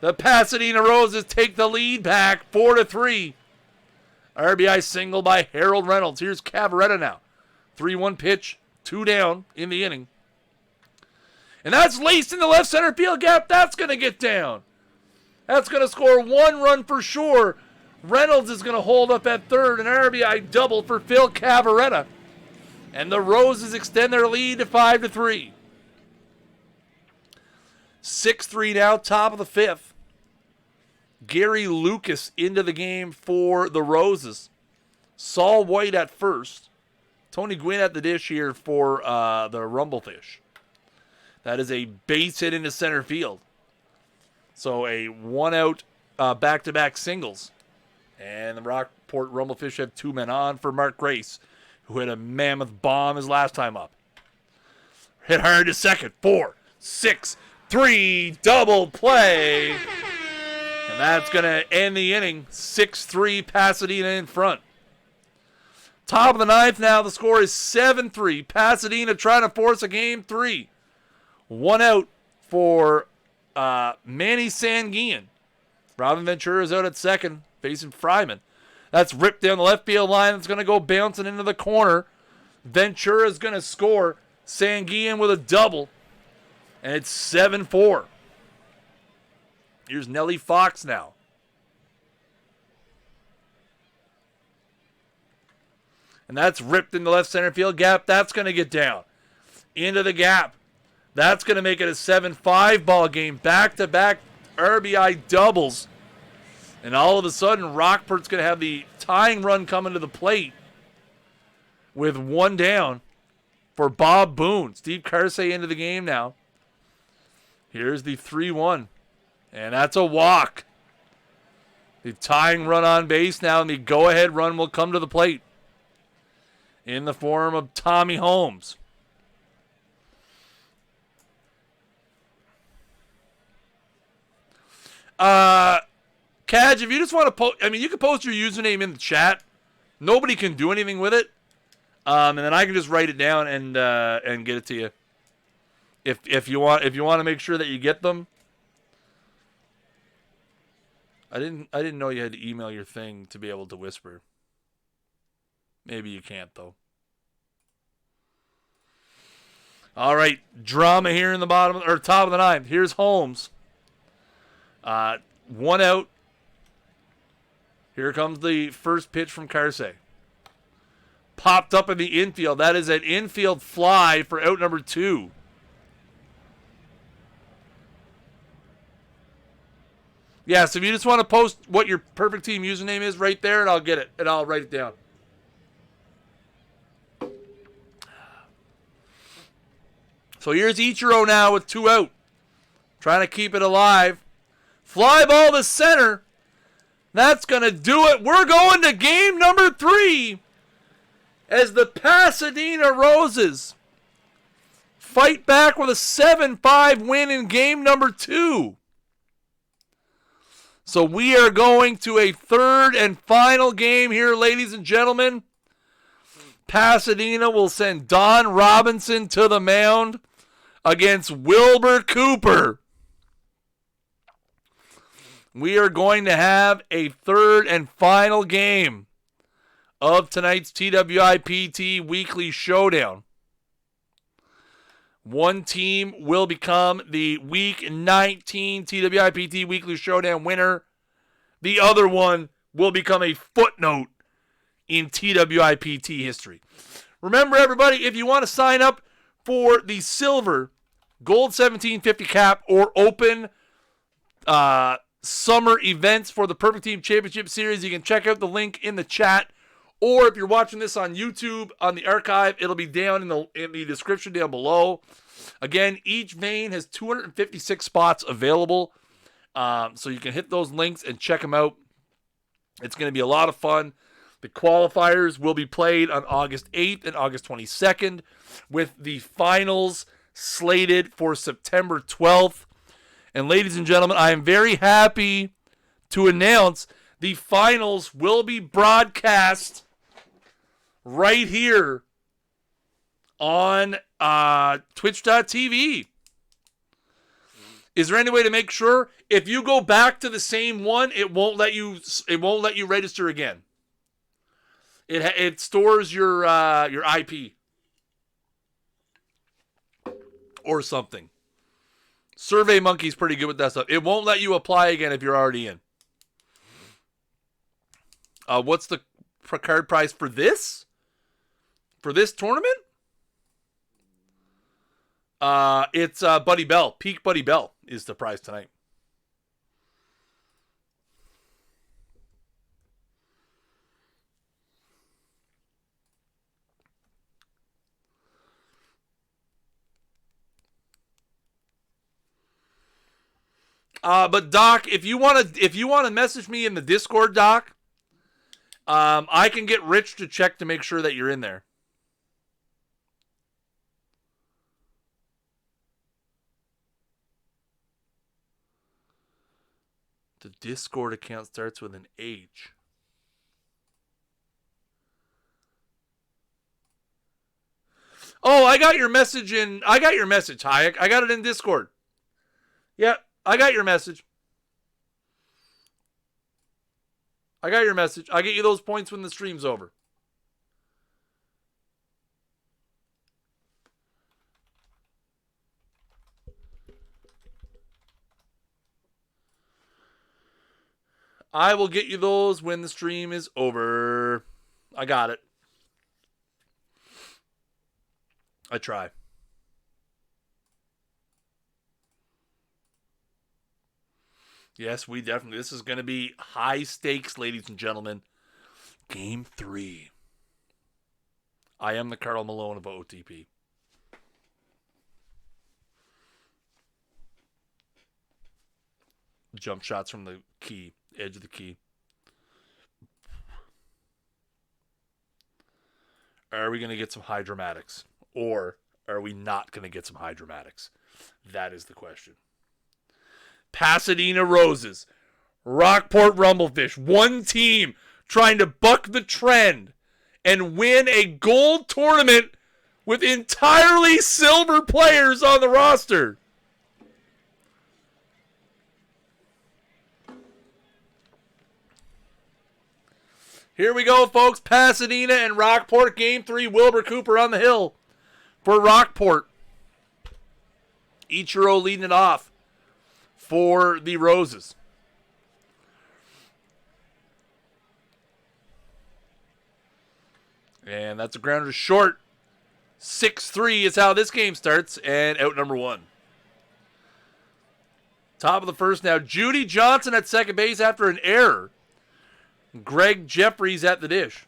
The Pasadena Roses take the lead back 4-3. RBI single by Harold Reynolds. Here's Cavaretta now. 3-1 pitch, 2 down in the inning. And that's laced in the left center field gap. That's going to get down. That's going to score 1 run for sure. Reynolds is going to hold up at third. An RBI double for Phil Cavaretta. And the Roses extend their lead to 5-3. 6-3 now, top of the fifth. Gary Lucas into the game for the Roses. Saul White at first. Tony Gwynn at the dish here for the Rumblefish. That is a base hit into center field. So a 1-out back-to-back singles. And the Rockport Rumblefish have 2 men on for Mark Grace, who had a mammoth bomb his last time up. Hit hard to second. 4, 6, 3, double play. And that's going to end the inning. 6-3 Pasadena in front. Top of the ninth now. The score is 7-3. Pasadena trying to force a game 3. 1 out for Manny Sanguillen. Robin Ventura is out at second, facing Fryman. That's ripped down the left field line. It's going to go bouncing into the corner. Ventura is going to score. Sanguillen with a double. And it's 7-4. Here's Nellie Fox now. And that's ripped in the left center field gap. That's going to get down. Into the gap. That's going to make it a 7-5 ball game. Back-to-back RBI doubles. And all of a sudden, Rockport's going to have the tying run coming to the plate with 1 down for Bob Boone. Steve Carsey into the game now. Here's the 3-1. And that's a walk. The tying run on base now, and the go-ahead run will come to the plate in the form of Tommy Holmes. Kaj, if you just want to post, you can post your username in the chat. Nobody can do anything with it. And then I can just write it down and get it to you. If you want to make sure that you get them. I didn't know you had to email your thing to be able to whisper. Maybe you can't though. All right, drama here in the bottom or top of the ninth. Here's Holmes. 1 out. Here comes the first pitch from Carsey. Popped up in the infield. That is an infield fly for out number 2. Yeah, so if you just want to post what your perfect team username is right there, and I'll get it, and I'll write it down. So here's Ichiro now with 2 out. Trying to keep it alive. Fly ball to center. That's going to do it. We're going to game number 3 as the Pasadena Roses fight back with a 7-5 win in game number 2. So we are going to a third and final game here, ladies and gentlemen. Pasadena will send Don Robinson to the mound against Wilbur Cooper. We are going to have a third and final game of tonight's TWIPT Weekly Showdown. One team will become the Week 19 TWIPT Weekly Showdown winner. The other one will become a footnote in TWIPT history. Remember, everybody, if you want to sign up for the silver, gold 1750 cap, or open summer events for the Perfect Team Championship Series, you can check out the link in the chat Or if you're watching this on YouTube, on the archive, it'll be down in the description down below. Again, each vein has 256 spots available. So you can hit those links and check them out. It's going to be a lot of fun. The qualifiers will be played on August 8th and August 22nd, with the finals slated for September 12th. And ladies and gentlemen, I am very happy to announce the finals will be broadcast right here on Twitch.tv. Is there any way to make sure if you go back to the same one, it won't let you register again? It stores your IP or something. SurveyMonkey's pretty good with that stuff. It won't let you apply again if you're already in. What's the card prize for this? For this tournament? It's Buddy Bell. Peak Buddy Bell is the prize tonight. But Doc, if you want to message me in the Discord, Doc, I can get Rich to check to make sure that you're in there. The Discord account starts with an H. Oh, I got your message, Hayek. I got it in Discord. Yeah, I got your message. I'll get you those points when the stream's over. I will get you those when the stream is over. I got it. I try. Yes, we definitely. This is going to be high stakes, ladies and gentlemen. Game 3. I am the Karl Malone of OOTP. Jump shots from the key, edge of the key. Are we going to get some high dramatics? Or are we not going to get some high dramatics? That is the question. Pasadena Roses, Rockport Rumblefish, one team trying to buck the trend and win a gold tournament with entirely silver players on the roster. Here we go, folks. Pasadena and Rockport, Game 3. Wilbur Cooper on the hill for Rockport. Ichiro leading it off for the Roses. And that's a grounder short. 6-3 is how this game starts, and out number 1. Top of the first now. Judy Johnson at second base after an error. Greg Jeffries at the dish.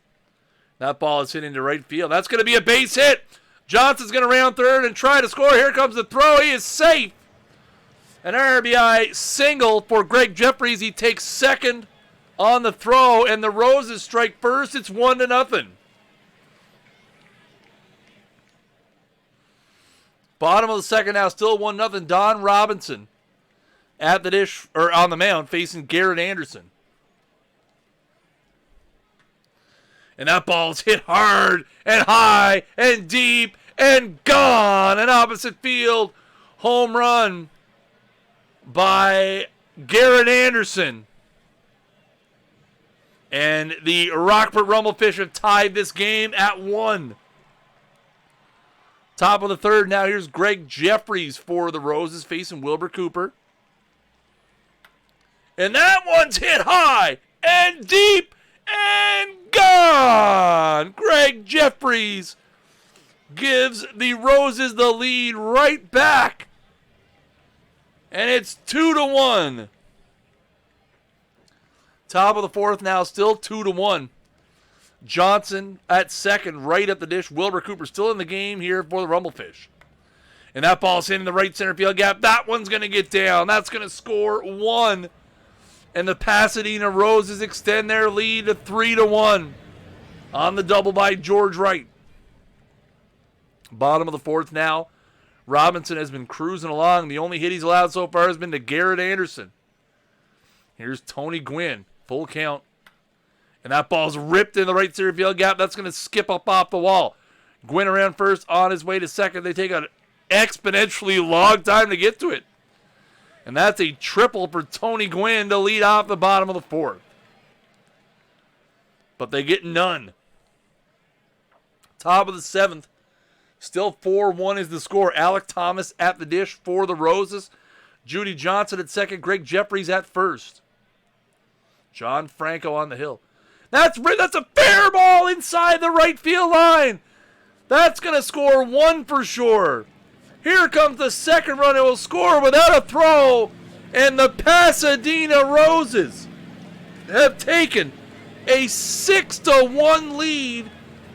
That ball is hit into right field. That's going to be a base hit. Johnson's going to round third and try to score. Here comes the throw. He is safe. An RBI single for Greg Jeffries. He takes second on the throw, and the Roses strike first. It's 1-0. Bottom of the second now, still 1-0. Don Robinson at the dish, or on the mound, facing Garrett Anderson. And that ball's hit hard and high and deep and gone. An opposite field home run by Garrett Anderson. And the Rockport Rumblefish have tied this game at 1. Top of the third now. Here's Greg Jeffries for the Roses facing Wilbur Cooper. And that one's hit high and deep and gone. Greg Jeffries gives the Roses the lead right back. And it's 2-1. Top of the fourth now, still 2-1. Johnson at second, right at the dish. Wilbur Cooper still in the game here for the Rumblefish. And that ball's hitting the right center field gap. That one's going to get down. That's going to score 1. And the Pasadena Roses extend their lead to 3-1 on the double by George Wright. Bottom of the 4th now. Robinson has been cruising along. The only hit he's allowed so far has been to Garrett Anderson. Here's Tony Gwynn. Full count. And that ball's ripped in the right center field gap. That's going to skip up off the wall. Gwynn around first, on his way to second. They take an exponentially long time to get to it. And that's a triple for Tony Gwynn to lead off the bottom of the 4th. But they get none. Top of the 7th. Still 4-1 is the score. Alec Thomas at the dish for the Roses. Judy Johnson at second. Greg Jeffries at first. John Franco on the hill. That's a fair ball inside the right field line. That's going to score 1 for sure. Here comes the second run. It will score without a throw. And the Pasadena Roses have taken a 6-1 lead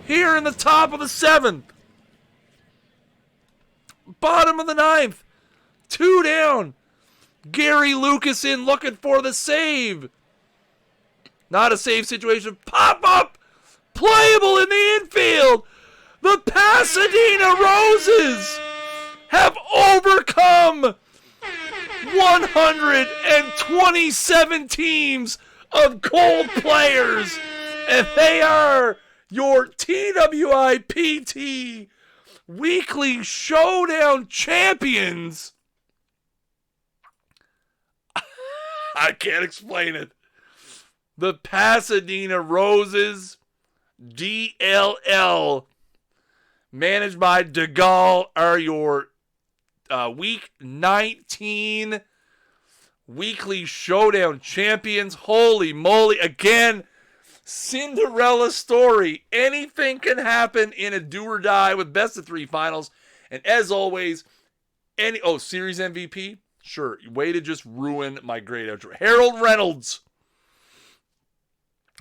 here in the top of the 7th. Bottom of the 9th. 2 down. Gary Lucas in looking for the save. Not a save situation. Pop up. Playable in the infield. The Pasadena Roses have overcome 127 teams of gold players. And they are your TWIPT Weekly Showdown champions. I can't explain it. The Pasadena Roses, DLL, managed by DeGaulle, are your Week 19 Weekly Showdown champions. Holy moly. Again, Cinderella story. Anything can happen in a do or die with best of 3 finals. And as always, series MVP? Sure. Way to just ruin my great outro. Harold Reynolds.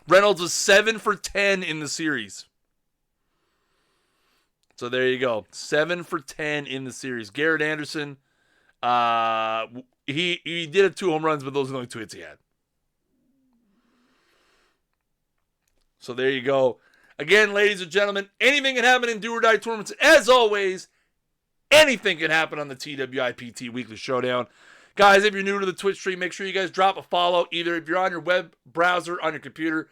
Reynolds was 7 for 10 in the series. So there you go. 7 for 10 in the series. Garrett Anderson, he did have 2 home runs, but those are the only 2 hits he had. So there you go. Again, ladies and gentlemen, anything can happen in do or die tournaments. As always, anything can happen on the TWIPT Weekly Showdown. Guys, if you're new to the Twitch stream, make sure you guys drop a follow. Either if you're on your web browser, on your computer,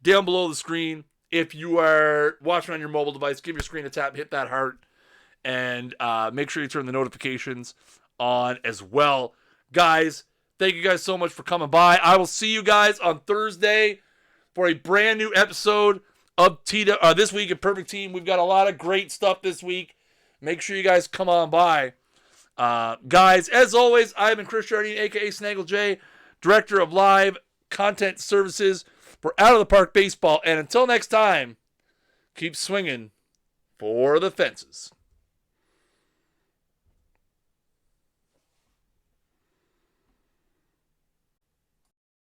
down below the screen. If you are watching on your mobile device, give your screen a tap, hit that heart, and make sure you turn the notifications on as well. Guys, thank you guys so much for coming by. I will see you guys on Thursday for a brand new episode of This Week in Perfect Team. We've got a lot of great stuff this week. Make sure you guys come on by. Guys, as always, I've been Chris Jardine, a.k.a. Snaggle J, Director of Live Content Services for Out of the Park Baseball. And until next time, keep swinging for the fences.